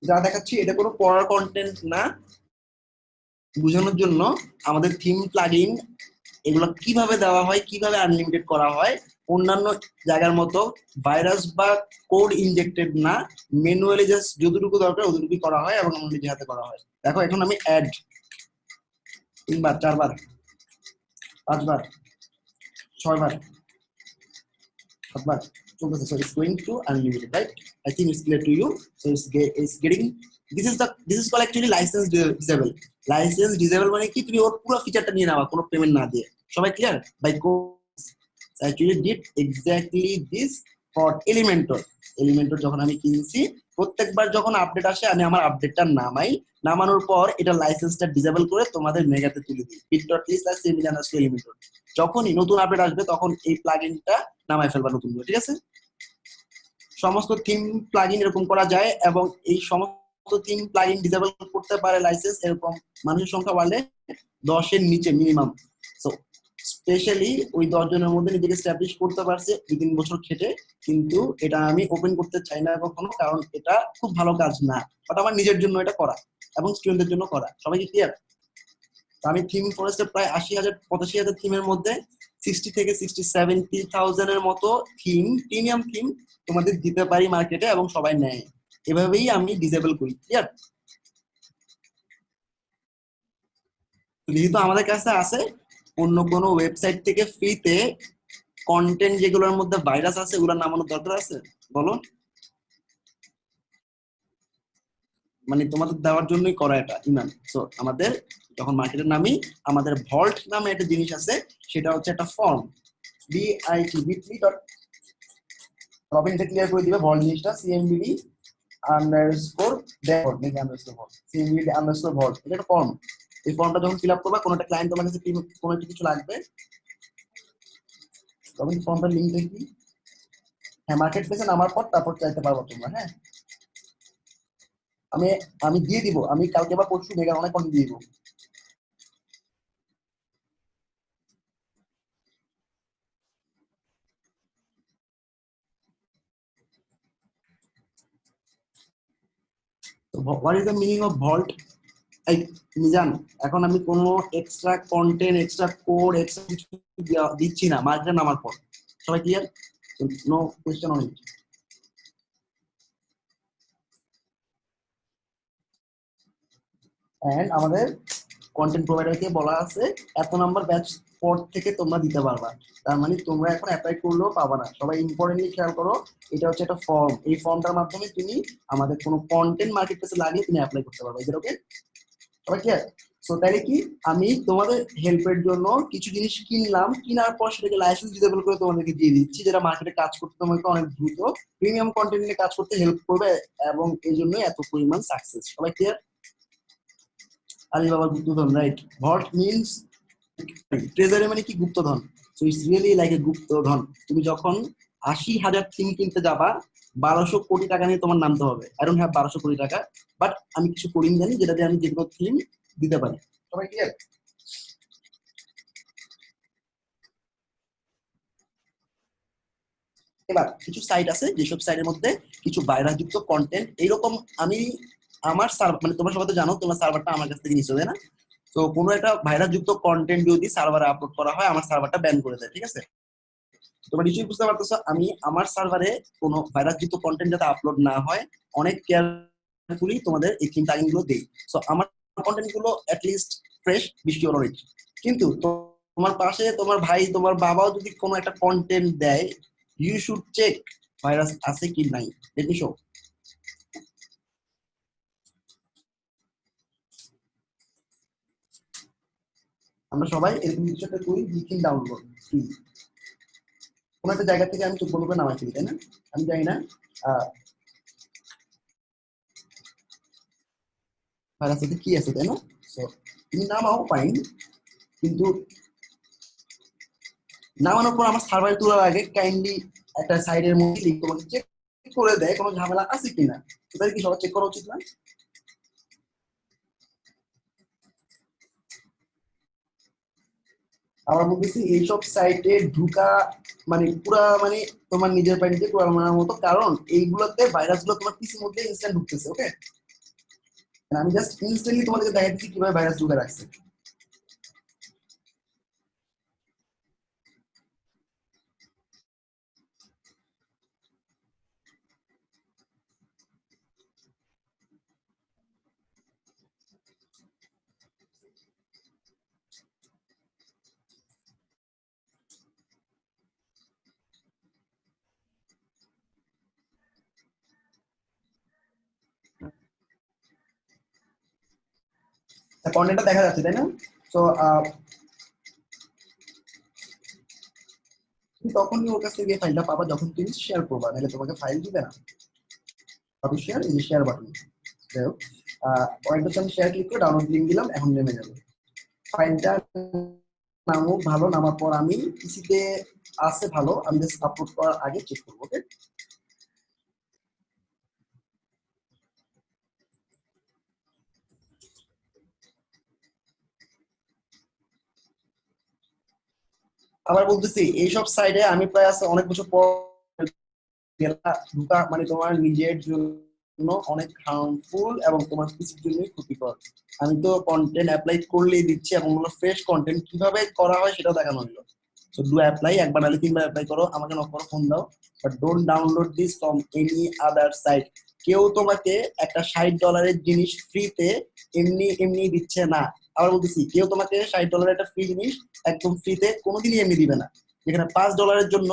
যা দেখাচ্ছি এটা কোনো পড়ার কন্টেন্ট না, বোঝানোর জন্য আমাদের থিম প্লাগইন এগুলো কিভাবে দেওয়া হয়, কিভাবে আনলিমিটেড করা হয়। অন্যান্য জায়গার মতো ভাইরাস বা কোড ইনজেক্টেড না, ম্যানুয়ালি জাস্ট যতটুকু দরকার অতটুকু করা হয় এবং আমার নিজে হাতে করা হয়। দেখো এখন আমি অ্যাড 3বার 4বার 5বার 6বার 7বার চলতেছে। So it's going to unlimited, right? I think it's clear to you. So it's getting, this is called actually license disable. License disable মানে কি, তুমি ওর পুরো ফিচারটা নিয়ে নাও কোনো পেমেন্ট না দিয়ে। সবাই clear? By actually did exactly this for Elementor. Elementor যখন আমি কিনছি প্রত্যেকবার যখন আপডেট আসে আমি আমার আপডেটটা নামাই, নামানোর পর এটা লাইসেন্সটা ডিসেবল করে তোমাদের মেগাতে তুলে দিই bit.ly/Elementor। যখনই নতুন আপডেট আসবে তখন এই প্লাগইনটা নামাই ফেলবা নতুন করে, ঠিক আছে? সমস্ত থিম প্লাগইন এরকম করা যায় এবং এই সমস্ত থিম প্লাগইন ডিসেবল করতে পারে লাইসেন্স এরকম মানুষের সংখ্যা বাড়লে 10-এর নিচে মিনিমাম। সো স্পেশালি ওই 10 জনের মধ্যে নিজেকে এস্টাবলিশ করতে পারছে 2-3 বছর খেটে, কিন্তু এটা আমি ওপেন করতে চাই না কখনো, কারণ এটা খুব ভালো কাজ না। বাট আমার নিজের জন্য এটা করা এবং স্টুডেন্টদের জন্য করা। সবাই কি ক্লিয়ার? আমি থিম ফরেস্টে প্রায় 80,000 85,000 থিমের মধ্যে 60 থেকে 70,000 এর মতো থিম, প্রিমিয়াম থিম তোমাদের দিতে পারি মার্কেটে এবং সবাই নেয়। এভাবেই আমি ডিসেবল করি। ক্লিয়ার? যেহেতু আমাদের কাছে আছে, অন্য কোনো ওয়েবসাইট থেকে ফ্রিতে কন্টেন্ট যেগুলোর মধ্যে ভাইরাস আছে ওগুলো নামানোর দরকার আছে? বলো। মানে তোমাদের দেওয়ার জন্যই করা এটা ইমান। সো আমাদের যখন মার্কেটে নামি, আমাদের ভল্ট নামে একটা জিনিস আছে, সেটা হচ্ছে একটা ফর্ম bit.ly. রবিন এটা ক্লিয়ার করে দিবে ভল্ট জিনিসটা, cmvd_default এটা একটা ফর্ম। এই ফর্মটা যখন ফিল আপ করবা, কোনো একটা ক্লায়েন্ট তোমার কাছে কোনো একটা কিছু লাগবে, তখন ফর্মটার লিঙ্কটা কি, হ্যাঁ মার্কেট প্লেসে নামার পর তারপর চাইতে পারবো তোমরা। হ্যাঁ আমি আমি দিয়ে দিব, আমি কালকে বা পরশু মেগার অনেক কন্টেন্ট দিয়ে দিব। What is the meaning of vault? এই মিজান, এখন আমি কোনো extra content, extra code, extra কিছু দিচ্ছি না মার্কেটে নামার পর। সবাই clear? No question on it. And আমাদের কন্টেন্ট প্রোভাইডারকে বলা আছে এত নাম্বার ব্যাচ পর থেকে তোমরা দিতে পারবা। তার মানে তোমরা এখন অ্যাপ্লাই করলেও পাবা না। সবাই ইম্পর্টেন্টলি খেয়াল করো, এটা হচ্ছে একটা ফর্ম। এই ফর্মটার মাধ্যমে তুমি আমাদের কোনো কন্টেন্ট মার্কেট প্লেসে লাগিয়ে তুমি অ্যাপ্লাই করতে পারবে। এটা ওকে? সবাই ক্লিয়ার? সো তাহলে কি, আমি তোমাদের হেল্পের জন্য কিছু জিনিস কিনলাম, কেনার পর সেটাকে লাইসেন্স ডিসেবল করে তোমাদেরকে দিয়ে দিচ্ছি, যেটা মার্কেটে কাজ করতে তোমাকে অনেক দ্রুত প্রিমিয়াম কন্টেন্ট নিয়ে কাজ করতে হেল্প করবে এবং এই জন্য এত পরিমাণ সাকসেস। সবাই ক্লিয়ার? আলিবাবার গুপ্তধন, রাইট? ভল্ট মিনস ট্রেজারি, মানে কি গুপ্তধন। So it's really like a গুপ্তধন। তুমি যখন 80,000 থিম কিনতে যাবা, 1200 কোটি টাকা নিয়ে তোমার নামতে হবে। আই ডোন্ট হ্যাভ 1200 কোটি টাকা, বাট আমি কিছু কোডিং জানি যেটা দিয়ে আমি যেগুলো থিম দিতে পারি। সবাই ক্লিয়ার? এবার কিছু সাইট আছে যেসব সাইটের মধ্যে কিছু ভাইরাস যুক্ত কন্টেন্ট এইরকম, আমি আমার সার্ভার, মানে তোমরা সবাই তো জানো তোমার সার্ভারটা আমার কাছ থেকে নিচ্ছ, তাই না? তো কোনো একটা ভাইরাস যুক্ত কন্টেন্ট যদি সার্ভারে আপলোড করা হয়, আমার সার্ভারটা ব্যান করে দেয়, ঠিক আছে? তোমরা নিশ্চয়ই বুঝতে পারতেছো আমি আমার সার্ভারে কোনো ভাইরাস যুক্ত কন্টেন্ট যাতে আপলোড না হয় অনেক কেয়ারফুলি তোমাদের এই থিম প্লাগইন গুলো দেই। সো আমার কন্টেন্ট গুলো লিস্ট ফ্রেশ, বৃষ্টি অলরেডি। কিন্তু তোমার পাশে তোমার ভাই, তোমার বাবাও যদি কোনো একটা কন্টেন্ট দেয়, ইউ শুড চেক ভাইরাস আছে কি নাই। Let me show. আমরা সবাই এরকম কিছু একটা করি, লিখিং ডাউনলোড ফ্রি, কোনো একটা জায়গা থেকে আমি চোখ বন্ধ করে নামাই ফেলি, তাই না? আমি জানি না ভাইরাস এতে কি আছে, তাই না? সো তুমি নামাও ফাইন, কিন্তু নামানোর পর আমার সার্ভারে তোলার আগে কাইন্ডলি একটা সাইডের মধ্যে লিঙ্ক তোমাকে চেক করে দেয় কোনো ঝামেলা আছে কিনা। সেটা কি সবাই চেক করা উচিত না? আবার বলতেছি এইসব সাইটে ঢুকা মানে পুরা মানে তোমার নিজের বাড়িতে কোরআন মানার মতো, কারণ এইগুলোতে ভাইরাস গুলো তোমার পিসির মধ্যে ইনস্ট্যান্ট ঢুকতেছে। ওকে, আমি জাস্ট ইনস্ট্যান্টলি তোমাদেরকে দেখাচ্ছি কিভাবে ভাইরাস ঢুকে রাখছে। কন্টেন্টটা দেখা যাচ্ছে, তাই না? তো তুমি তখনই ওর কাছ থেকে ফাইলটা পাবা যখন তুমি শেয়ার করবা, নাহলে তোমাকে ফাইল দিবে না। কপি শেয়ার, এই যে শেয়ার বাটন। যাই হোক, পয়েন্ট হচ্ছে আমি শেয়ার ক্লিক করে ডাউনলোড লিঙ্ক দিলাম, এখন নেমে যাবে ফাইলটা। নামুক, ভালো নামার পর আমি পিসিতে আছে ভালো, আমি জাস্ট আপলোড করার আগে চেক করবো। ওকে, আবার বলতেছি এইসব সাইডে আমি প্রায় আছে অনেক বছর পর ঢুকা মানে তোমার নিজের জন্য অনেক হার্মফুল এবং তোমার পিসির জন্য ক্ষতিকর। আমি তো কন্টেন্ট অ্যাপ্লাই করলেই দিচ্ছি, এবং ফ্রেশ কন্টেন্ট কিভাবে করা হয় সেটাও দেখানো হলো। সো ডু অ্যাপ্লাই, একবার নাহলে তিনবার অ্যাপ্লাই করো, আমাকে নক করো, ফোন দাও, but don't download this from any other site. কেউ তোমাকে একটা $60 জিনিস ফ্রিতে এমনি এমনি দিচ্ছে না। আবার বলতেছি, কেউ তোমাকে $60 একটা ফ্রি জিনিস একদম ফ্রিতে কোনোদিনই এমনি দিবে না। যেখানে $5 জন্য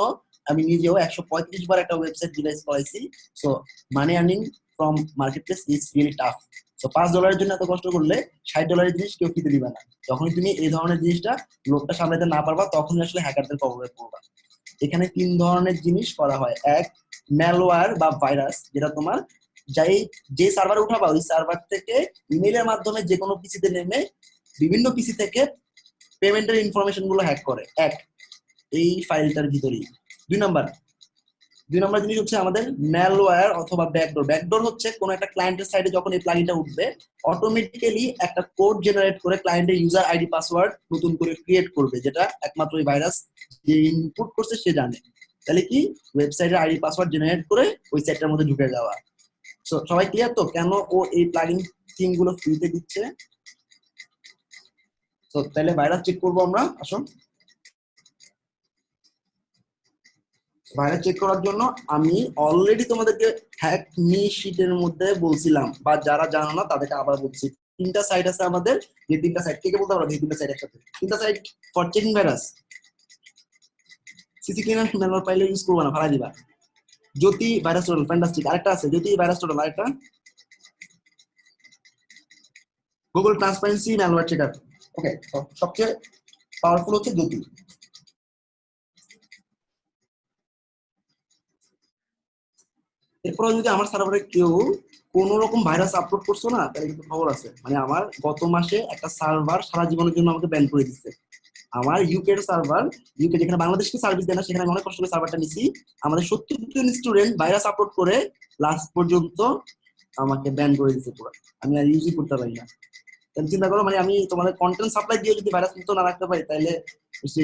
আমি নিজেও 135 বার একটা ওয়েবসাইট ডিভাইস করাইছি। So money earning from market place is really tough. So $5 জন্য এত কষ্ট করলে $60 জিনিস কেউ ফ্রিতে দিবে না। যখনই তুমি এই ধরনের জিনিসটা লোকটা সামলাতে না পারবা, তখনই আসলে হ্যাকারদের কবলে পড়বা। এখানে 3 ধরনের জিনিস করা হয়। এক, ম্যালওয়্যার বা ভাইরাস, যেটা তোমার যাই যে সার্ভারে উঠাবা ওই সার্ভার থেকে ইমেইলের মাধ্যমে যে কোনো পিসিতে নেমে বিভিন্ন পিসি থেকে পেমেন্টের ইনফরমেশন গুলো হ্যাক করে। এক, এই ফাইলটার ভিতরেই। দুই নাম্বার দুই নম্বর জিনিস হচ্ছে আমাদের ম্যালওয়্যার অথবা ব্যাকডোর। ব্যাকডোর হচ্ছে কোনো একটা ক্লায়েন্টের সাইডে যখন এই প্লাগইনটা উঠবে, অটোমেটিক্যালি একটা কোড জেনারেট করে ক্লায়েন্টের ইউজার আইডি পাসওয়ার্ড নতুন করে ক্রিয়েট করবে, যেটা একমাত্র ওই ভাইরাস যে ইনপুট করছে সে জানে। তাহলে কি, ওয়েবসাইটের আইডি পাসওয়ার্ড জেনারেট করে ওই সাইটটার মধ্যে ঢুকে যাওয়া। সো সবাই ক্লিয়ার তো কেন ও এই প্লাগইন থিম গুলো ফ্রিতে দিচ্ছে? তো তাহলে ভাইরাস চেক করবো আমরা, আসুন। ভাইরাস চেক করার জন্য আমি অলরেডি তোমাদেরকে হ্যাক মি শিটের মধ্যে বলছিলাম, বা যারা জানো না তাদেরকে আবার বলছি। 3টা সাইট আছে আমাদের, যে 3টা সাইট থেকে বলতে পারবো, এই 3টা সাইট একসাথে। 3টা site for checking virus. CC cleaner manual পাইলে ইউজ করবো না, ভাড়া দিবা। জ্যোতি ভাইরাস টোটাল, ফ্যান্টাস্টিক। আরেকটা আছে জ্যোতি ভাইরাস টোটাল, আরেকটা Google transparency malware checker. Okay, সবচেয়ে পাওয়ারফুল হচ্ছে জ্যোতি। এরপরে যদি আমার সার্ভারে কেউ কোন রকম ভাইরাস আপলোড করছো না, তাহলে কিন্তু খবর আছে। মানে আমার গত মাসে একটা সার্ভার সারা জীবনের জন্য আমাকে ব্যান করে দিচ্ছে। আমার ইউকে এর সার্ভার, ইউকে যেখানে বাংলাদেশকে সার্ভিস দেয় না, সেখানে আমি অনেক কষ্ট করে সার্ভারটা নিছি। আমাদের 70 জন স্টুডেন্ট ভাইরাস আপলোড করে লাস্ট পর্যন্ত আমাকে ব্যান করে দিচ্ছে পুরো। আমি আর ইউজই করতে পারি না। তাহলে চিন্তা করো, মানে আমি তোমাদের কন্টেন্ট সাপ্লাই দিয়ে যদি ভাইরাস মুক্ত না রাখতে পারি, তাহলে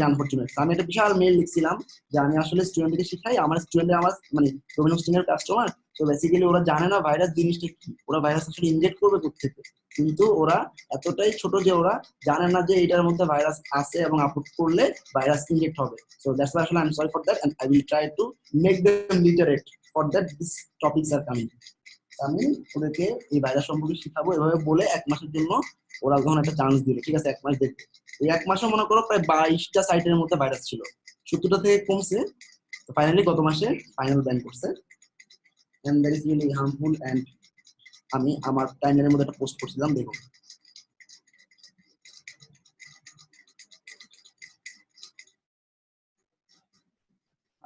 আনফরচুনেট। আমি একটা বিশাল মেইল লিখছিলাম যে আমি আসলে স্টুডেন্টকে শিখাই, আমার স্টুডেন্ট আমার মানে ডোমেন হোস্টিং এর কাস্টমার। তো বেসিক্যালি ওরা জানে না ভাইরাস জিনিসটা কি, ওরা ভাইরাস আসলে ইনজেক্ট করবে কোথেকে। কিন্তু ওরা এতটাই ছোট যে ওরা জানে না যে এটার মধ্যে ভাইরাস আছে এবং আপলোড করলে ভাইরাস ইনজেক্ট হবে। সো দ্যাটস ওয়াই আসলে I am sorry for that, and I will try to make them literate for that this topics are coming. আমি ওদেরকে এই ভাইরাস সম্পর্কে শিখাবো এভাবে বলে 1 মাসের জন্য ওরা যখন একটা চান্স দিল, ঠিক আছে 1 মাস দেখবে। এই 1 মাসে মনে করো প্রায় 22টা সাইটের মধ্যে ভাইরাস ছিল, 70টা থেকে কমছে। তো ফাইনালি গত মাসে ফাইনাল ব্যান করছে, and that is really harmful. And আমি আমার টাইমলাইনের মধ্যে একটা পোস্ট করছিলাম, দেখো।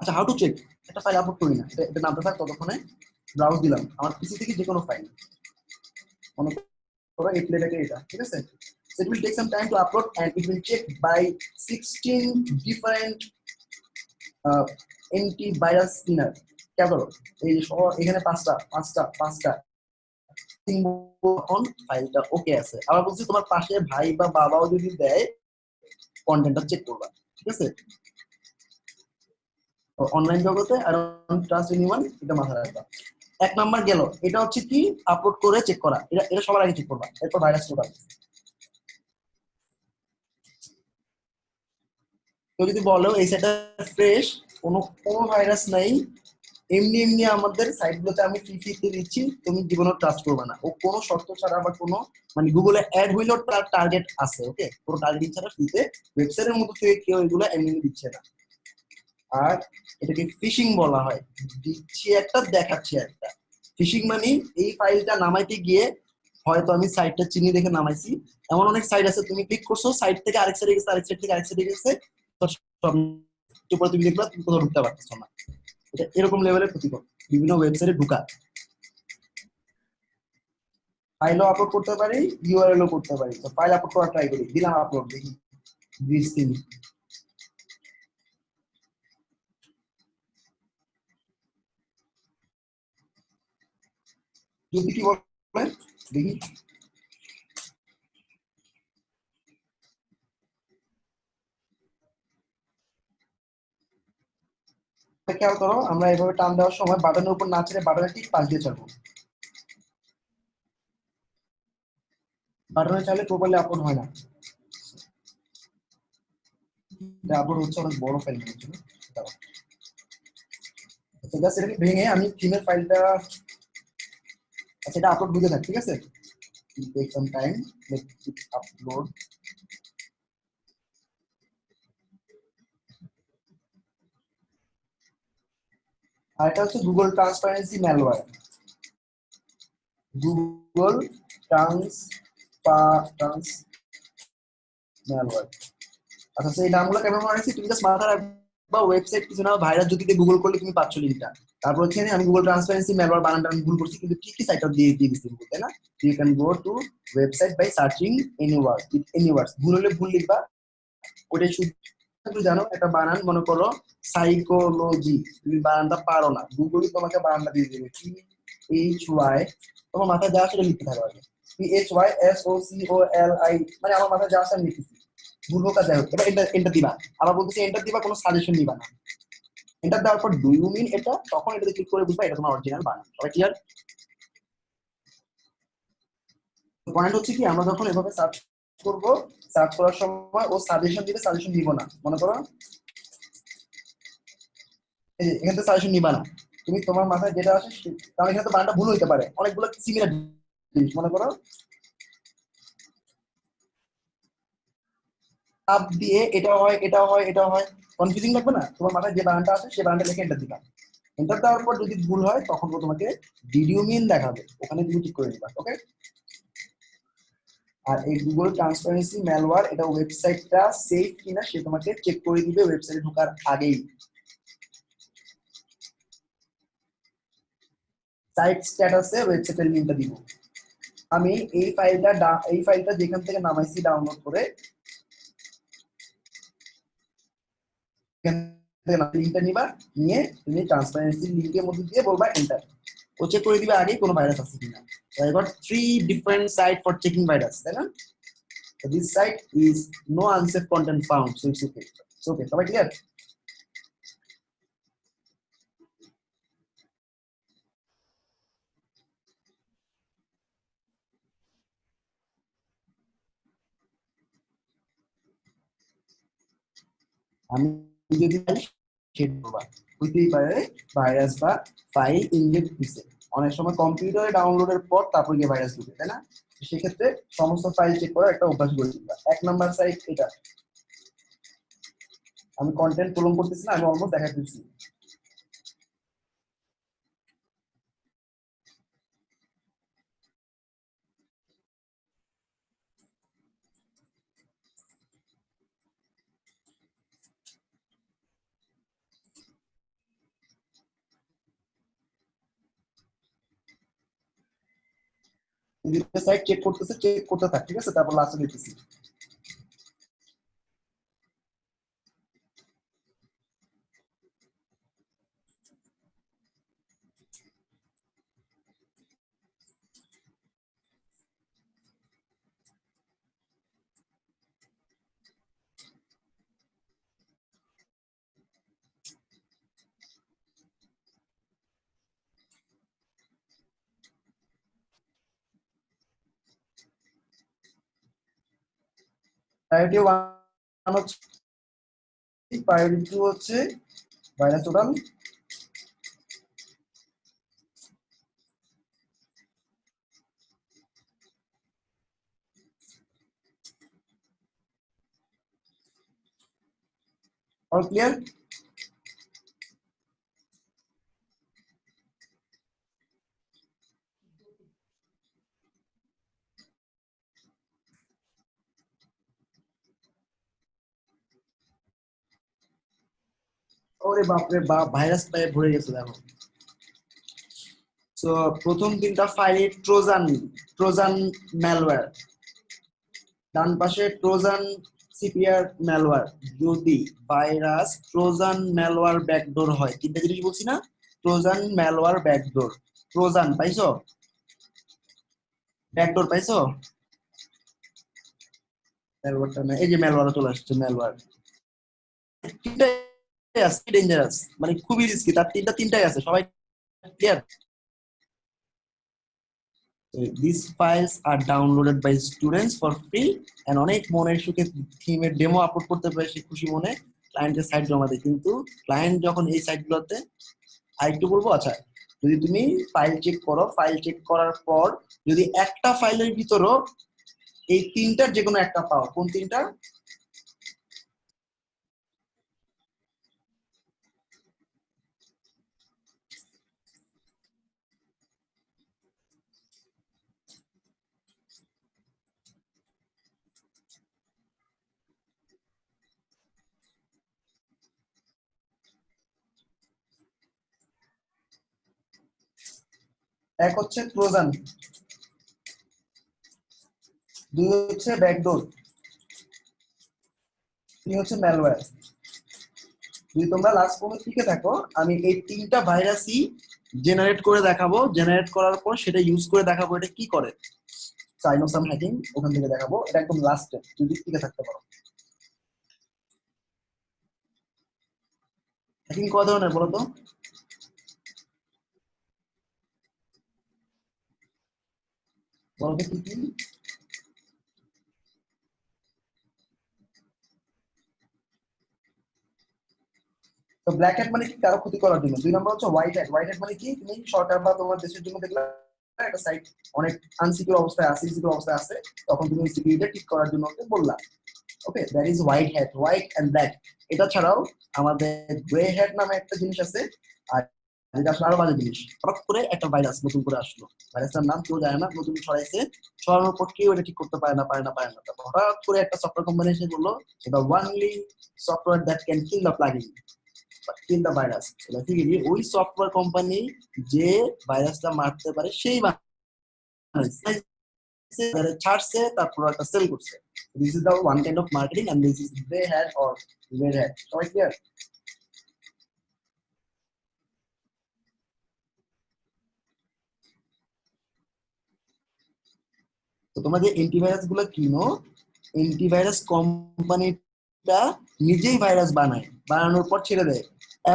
আচ্ছা, হাউ টু চেক, একটা ফাইল আপলোড করি না, এটা নামতে থাক, ততক্ষণে ব্রাউজ দিলাম আমার পিসি থেকে যে কোনো ফাইল, মনে করো এই প্লেটাকে এটা, ঠিক আছে? So it will take some time to upload and it will check by 16 different antivirus spinner. क्या करो এই এখানে পাঁচটা এখন ফাইলটা ওকে আছে। আবার বলছি তোমার পাশে ভাই বা বাবাও যদি দেয় কন্টেন্টটা চেক করবা, ঠিক আছে? অনলাইন জগতে আর ট্রাস্ট এনিওয়ান, এটা মাথায় রাখবা। এক নাম্বার গেল, এটা হচ্ছে কি আপলোড করে চেক করা, এটা সবার আগে চেক করবা, এরপর ভাইরাস টোটাল। তো যদি বলো এই সাইটটা ফ্রেশ, কোনো কোনো ভাইরাস নাই, এমনি এমনি আমাদের সাইটগুলোতে আমি ফ্রিতে দিচ্ছি, তুমি জীবনে ট্রাস্ট করবে না, ও কোনো শর্ত ছাড়া বা কোনো মানে গুগলে অ্যাড হইলেও তার টার্গেট আছে, ওকে? কোনো টার্গেট ছাড়া ফ্রিতে ওয়েবসাইটের মধ্যে থেকে কেউ এগুলো এমনি এমনি দিচ্ছে না। আর এটাকে ফিশিং বলা হয়, দিচ্ছি একটা দেখাচ্ছি একটা। ফিশিং মানে এই ফাইলটা নামাইতে গিয়ে হয়তো আমি সাইটটা চিনি দেখে নামাইছি, এমন অনেক সাইট আছে তুমি ক্লিক করছো, সাইট থেকে আরেক সাইডে গেছে, আরেক সাইড থেকে আরেক সাইডে গেছে, সব তুমি দেখবা তুমি কোথাও ঢুকতে পারতেছো না। এটা এরকম লেভেলের ক্ষতিকর বিভিন্ন ওয়েবসাইটে ঢুকা। ফাইলও আপলোড করতে পারি, ইউআরএল ও করতে পারি। তো ফাইল আপলোড করা ট্রাই করি, দিলাম আপলোড, দেখি 20 দিন। যদি কি বলে দেখি, খেয়াল করো আমরা এভাবে টান দেওয়ার সময় বাটনের উপর না ছেড়ে বাটনের ঠিক পাশ দিয়ে ছাড়বো, বাটনে চাইলে প্রপারলি আপলোড হয় না। এটা আপলোড হচ্ছে অনেক বড় ফাইল হচ্ছে না। আচ্ছা জাস্ট এটাকে ভেঙে আমি থিমের ফাইলটা, আচ্ছা এটা আপলোড দিতে থাক, ঠিক আছে? Take some time, let it upload. আর এটা হচ্ছে Google transparency malware, Google trans malware. আচ্ছা সেই নামগুলো কেমন মনে রাখছি, তুমি জাস্ট মাথায় রাখবা ওয়েবসাইট কিছু না, ভাইরাস যদি গুগল করলে তুমি পাচ্ছ লিঙ্কটা। তারপর হচ্ছে আমি গুগল ট্রান্সপারেন্সি ম্যালওয়্যার বানানটা আমি ভুল করছি, কিন্তু ঠিকই সাইটটা দিয়ে দিচ্ছি গুগল, তাই না? You can go to website by searching any word, with any words, ভুল হলে ভুল লিখবা, ওটাই শুধু জানো একটা বানান, মনে করো সাইকোলজি, তুমি বানানটা পারো না, গুগলই তোমাকে বানানটা দিয়ে দেবে, PHY, তোমার মাথায় যা আসলে লিখতে থাকো আগে, PHYSOCOLI, মানে আমার মাথায় যা আসলে আমি লিখতেছি, ভুল হোক আর যাই হোক, এবার এন্টার দিবা। আবার বলতেছি এন্টার দিবা, কোনো সাজেশন দিবা না, এন্টার দেওয়ার পর ডু ইউ মিন এটা, তখন এটাতে ক্লিক করে বুঝবা এটা তোমার অরিজিনাল বানান। সবাই ক্লিয়ার? পয়েন্ট হচ্ছে কি আমরা যখন এভাবে সার্চ করব, সার্চ করার সময় ও সাজেশন দিবে, সাজেশন দিব না, মনে করো এখান থেকে সাজেশন নিবা না, তুমি তোমার মাথায় যেটা আসে কারণ এখানে তো বানানটা ভুল হইতে পারে, অনেকগুলো সিমিলার জিনিস, মনে করো আপ দিয়ে এটাও হয় এটাও হয় এটাও হয়, কনফিউজিং লাগবে না? তোমার মাথায় যে বানানটা আছে সেই বানানটা লিখে এন্টার দিবা, এন্টার দেওয়ার পর যদি ভুল হয় তখন ও তোমাকে ডিড ইউ মিন দেখাবে, ওখানে তুমি ঠিক করে দিবা, ওকে? আর এই গুগল ট্রান্সপারেন্সি ম্যালওয়্যার, এটা ওয়েবসাইটটা সেফ কিনা সে তোমাকে চেক করে দিবে ওয়েবসাইটে ঢোকার আগেই। সাইট স্ট্যাটাসে ওয়েবসাইটের লিংকটা দিব। আমি এই ফাইলটা যেখান থেকে নামাইছি ডাউনলোড করে, লিংকটা নিবা, নিয়ে তুমি ট্রান্সপারেন্সি লিংকের মধ্যে দিয়ে বলবা এন্টার, ও চেক করে দিবে আগেই কোনো ভাইরাস আছে কিনা। So I got 3 different sites for checking virus, তাই না? So this site is no unsafe content found, so it's okay. It's okay. সবাই ক্লিয়ার? আমি যদি হইতেই পারে ভাইরাস বা ফাইল ইনজেক্ট দিছে, অনেক সময় কম্পিউটারে ডাউনলোডের পর তারপর গিয়ে ভাইরাস ঢুকে, তাই না? সেক্ষেত্রে সমস্ত ফাইল চেক করার একটা অভ্যাস গড়ে তুলবা। 1 নাম্বার সাইট এটা, আমি কন্টেন্ট পূরণ করতেছি না, আমি অলমোস্ট দেখা দিচ্ছি। দুইটা সাইট চেক করতেছে, চেক করতে থাক, ঠিক আছে? তারপর লাস্টে দিতেছি। প্রায়োরিটি 1 হচ্ছে, প্রায়োরিটি 2 হচ্ছে ভাইরাস টোটাল। All clear? ওরে বাপ রে বাপ, ভাইরাস পায়ে ভরে গেছে দেখো। সো প্রথম তিনটা ফাইলে ট্রোজান, ট্রোজান ম্যালওয়্যার, ডান পাশে ট্রোজান সিপিআর ম্যালওয়্যার। যদি ভাইরাস ট্রোজান ম্যালওয়্যার ব্যাকডোর হয়, তিনটা জিনিস বলছি না, ট্রোজান ম্যালওয়্যার ব্যাকডোর। ট্রোজান পাইছো? ব্যাকডোর পাইছো? ম্যালওয়্যারটা না, এই যে ম্যালওয়্যার চলে আসছে, ম্যালওয়্যার তিনটাই আছে, ডেঞ্জারাস, মানে খুবই রিস্কি। তার তিনটাই আছে, সবাই clear? These files are downloaded by students for free and অনেক মনের সুখে থিমের ডেমো আপলোড করতে পারে সে খুশি মনে ক্লায়েন্টের সাইট জমা দেয়। কিন্তু ক্লায়েন্ট যখন এই সাইটগুলোতে, আরেকটু বলবো, আচ্ছা যদি তুমি ফাইল চেক করো, ফাইল চেক করার পর যদি একটা ফাইলের ভিতরও এই তিনটার যে কোনো একটা পাও, কোন তিনটা? এক হচ্ছে ট্রোজান, দুই হচ্ছে ব্যাকডোর, তিন হচ্ছে ম্যালওয়্যার। যদি তোমরা লাস্ট পর্যন্ত টিকে থাকো, আমি এই তিনটা ভাইরাসই জেনারেট করে দেখাবো। জেনারেট করার পর সেটা ইউজ করে দেখাবো এটা কি করে। আই নো সাম হ্যাকিং, ওখান থেকে দেখাবো। এটা একদম লাস্টে, যদি টিকে থাকতে পারো। হ্যাকিং কয় ধরনের বলো তো? বলো তো কি কি? তো ব্ল্যাক হ্যাট মানে কি? কারো ক্ষতি করার জন্য। দুই নম্বর হচ্ছে হোয়াইট হ্যাট। হোয়াইট হ্যাট মানে কি? তুমি সরকার বা তোমার দেশের জন্য দেখলে একটা সাইট অনেক আনসিকিউর অবস্থায় আছে, ইনসিকিউর অবস্থায় আছে, তখন তুমি সিকিউরিটি ঠিক করার জন্য ওকে বললা। Okay, that is white hat, white and black. এটা ছাড়াও আমাদের গ্রে হ্যাট নামে একটা জিনিস আছে। আর এটা আসলে আরো বাজে জিনিস। হঠাৎ করে একটা ভাইরাস নতুন করে আসলো, ভাইরাসটার নাম কেউ জানে না, নতুন ছড়াইছে, ছড়ানোর পর কেউ এটা ঠিক করতে পারে না। তারপর হঠাৎ করে একটা সফটওয়্যার কোম্পানি এসে বললো এটা only software that can kill the plugin, kill the virus. ওই সফটওয়্যার কোম্পানি যে ভাইরাসটা মারতে পারে সেই বানাইছে, ছাড়ছে, তারপর একটা সেল করছে। This is the one kind of marketing and this is grey hat or red hat. সবাই ক্লিয়ার? তো তোমরা যে অ্যান্টিভাইরাস গুলো কিনো, অ্যান্টিভাইরাস কোম্পানিটা নিজেই ভাইরাস বানায়, বানানোর পর ছেড়ে দেয়।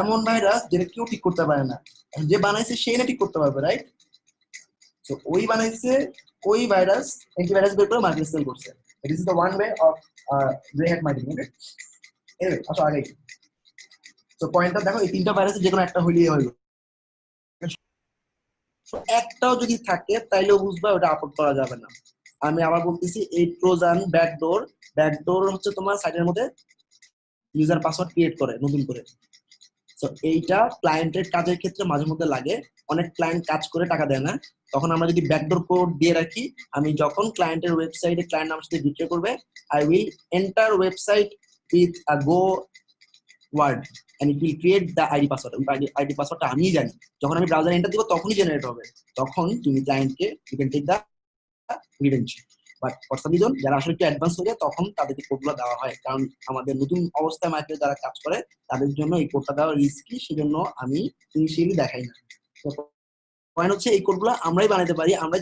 এমন ভাইরাস যেটা কেউ ঠিক করতে পারে না, যে বানাইছে সেই না ঠিক করতে পারবে, রাইট? তো ওই বানাইছে, ওই ভাইরাস অ্যান্টিভাইরাস বের করে মার্কেটে সেল করছে। It is the one way of grey hat marketing. Okay, anyway আসো আগে। তো পয়েন্টটা দেখো, এই তিনটা ভাইরাসে যে কোনো একটা হইলেই হইলো। একটাও যদি থাকে তাইলেও বুঝবা ওটা আপলোড করা যাবে না। আমি আবার বলতেছি, এই ট্রোজান ব্যাকডোর, ব্যাকডোর হচ্ছে তোমার সাইটের মধ্যে ইউজার পাসওয়ার্ড ক্রিয়েট করে নতুন করে। তো এইটা ক্লায়েন্টের কাজের ক্ষেত্রে মাঝে মধ্যে লাগে, অনেক ক্লায়েন্ট কাজ করে টাকা দেয় না, তখন আমরা যদি ব্যাকডোর কোড দিয়ে রাখি, আমি যখন ক্লায়েন্টের ওয়েবসাইটে ক্লায়েন্ট আমার সাথে বিক্রি করবে, I will enter website with a go word and it will create the ID password. ID পাসওয়ার্ডটা আমিই জানি, যখন আমি ব্রাউজার এন্টার দিব তখনই জেনারেট হবে। তখন তুমি ক্লায়েন্টকে, you can take the hidden ছিল। বাট ফর সাম রিজন যারা আসলে একটু অ্যাডভান্স হয়ে যায় তখন তাদেরকে কোডগুলো দেওয়া হয়, কারণ আমাদের নতুন অবস্থায় মার্কেটে যারা কাজ করে তাদের জন্য এই কোডটা দেওয়া রিস্কি, সেজন্য আমি ইনিশিয়ালি দেখাই না। পয়েন্ট হচ্ছে এই কোডগুলো আমরাই বানাতে পারি, আমরাই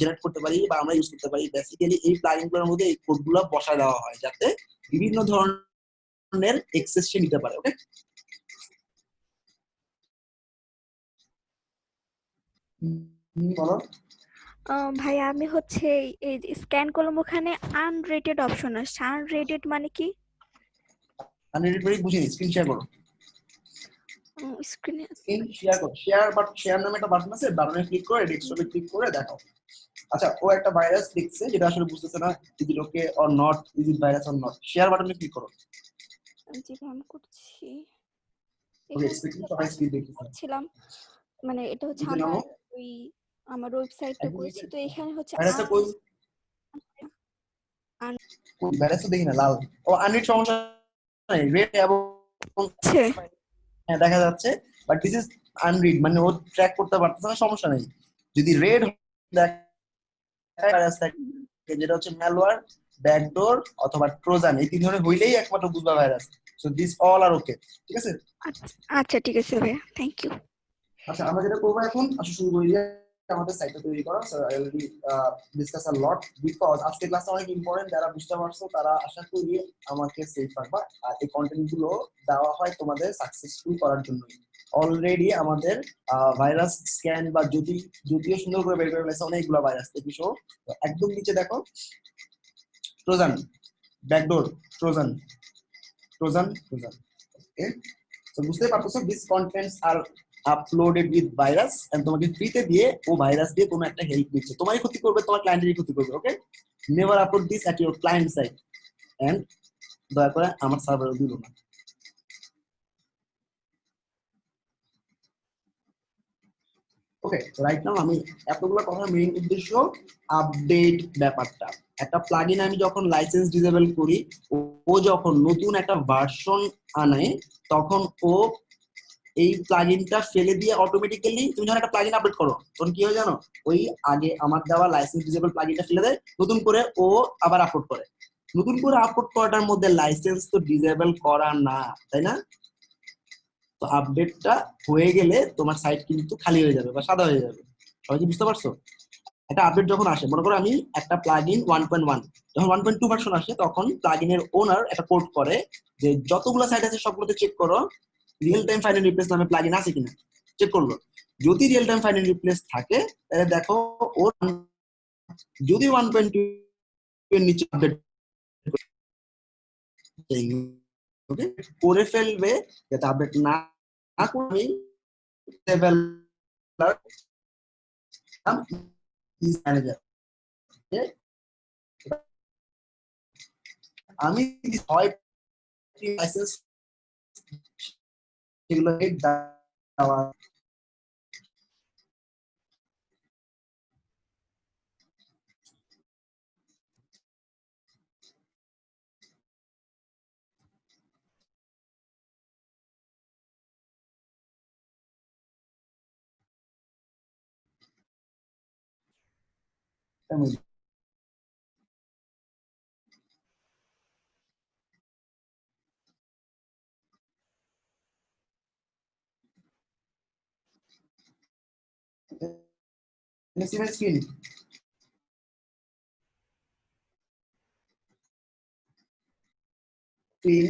জেনারেট করতে পারি বা আমরা ইউজ করতে পারি। বেসিক্যালি এই প্লাগইনগুলোর মধ্যে এই কোডগুলো বসায় দেওয়া হয় যাতে বিভিন্ন ধরনের এক্সেস সে নিতে পারে। ওকে, বলো। ভাই আমি হচ্ছে এই স্ক্যান করলাম, ওখানে আনরেটেড অপশন আসছে। আনরেটেড মানে কি? আনরেটেড মানে বুঝিনি, স্ক্রিন শেয়ার করো। স্ক্রিনে স্ক্রিন শেয়ার করো, শেয়ার নামে একটা বাটন আছে, বাটনে ক্লিক করে ডেস্কটপে ক্লিক করে দেখো। আচ্ছা, ও একটা ভাইরাস দেখছে যেটা আসলে বুঝতেছে না is it okay or not, is it virus or not. Share বাটনে ক্লিক করো। জি ভাই আমি করছি। ওকে, এখানে এক্সপেক্টিং সবাই স্ক্রিন দেখতেছে। করছিলাম, মানে এটা হচ্ছে নিচে আমার নামো। ওই আমার ওয়েবসাইটটা একদম করেছি, নিচে। তো এখানে হচ্ছে ভাইরাসটা কই? ভাইরাসটা দেখি না, লাল। ও আনরিড সমস্যা নাই, রেড এবং আছে। হ্যাঁ দেখা যাচ্ছে, বাট দিস ইজ আনরিড, মানে ও ট্র্যাক করতে পারতেছে না, সমস্যা নেই। যদি রেড ভাইরাস থাকে যেটা হচ্ছে ম্যালওয়্যার, ব্যাকডোর অথবা ট্রোজান, এই তিন ধরনের হইলেই একমাত্র বুঝবা ভাইরাস। সো দিস অল আর ওকে, ঠিক আছে? আচ্ছা ঠিক আছে ভাইয়া, থ্যাংক ইউ। আচ্ছা, আমরা যেটা করবো এখন, আসলে শুরু করি দিয়ে আমাদের সাইটটা তৈরি করা। So I already discuss a lot because আজকে ক্লাসটা অনেক ইম্পর্টেন্ট। যারা বুঝতে পারছো তারা আশা করি আমাকে সেভ রাখবা, আর এই কন্টেন্ট গুলো দেওয়া হয় তোমাদের সাকসেসফুল করার জন্য। অলরেডি আমাদের ভাইরাস স্ক্যান বা যদিও সুন্দর করে বের করে ফেলেছে অনেকগুলো ভাইরাস এপিসো। একদম নিচে দেখো Trojan, backdoor, Trojan, Trojan, Trojan. Okay, তো বুঝতে পারতেছো this contents are uploaded with virus, and তোমাকে ফ্রিতে দিয়ে ও ভাইরাস দিয়ে কোনো একটা হেল্প দিচ্ছে, তোমারই ক্ষতি করবে, তোমার ক্লায়েন্টেরই ক্ষতি করবে। Okay, never upload this at your client site, and দয়া করে আমার সার্ভারে দিও না। ওকে, রাইট নাও আমি এতগুলো কথা মেইন উদ্দেশ্য আপডেট ব্যাপারটা। একটা প্লাগইন আমি যখন লাইসেন্স ডিসেবল করি, ও যখন নতুন একটা ভার্সন আনে তখন ও এই প্লাগইনটা ফেলে দিয়ে অটোমেটিক্যালি, তুমি যখন একটা প্লাগইন আপডেট করো তখন কি হয় জানো, ওই আগে আমার দেওয়া লাইসেন্স ডিসেবল প্লাগইনটা ফেলে দেয়, নতুন করে ও আবার আপলোড করে। নতুন করে আপলোড করাটার মধ্যে লাইসেন্স তো ডিসেবল করা না, তাই না? তো আপডেটটা হয়ে গেলে তোমার সাইট কিন্তু খালি হয়ে যাবে বা সাদা হয়ে যাবে। সবাই কি বুঝতে পারছো? একটা আপডেট যখন আসে, মনে করো আমি একটা প্লাগইন 1.1, যখন 1.2 ভার্সন আসে তখন প্লাগইনের ওনার একটা কোড করে যে যতগুলো সাইট আছে সবগুলোতে চেক করো real time find and replace নামে প্লাগইন আছে কিনা। চেক করলো, যদি real time find and replace থাকে তাহলে দেখো ওর যদি 1.2 এর নিচে আপডেট করে ফেলবে, যাতে আপডেট না করে ম্যানেজার আমি হয় লাইসেন্স সেগুলো দেওয়া। Screen screen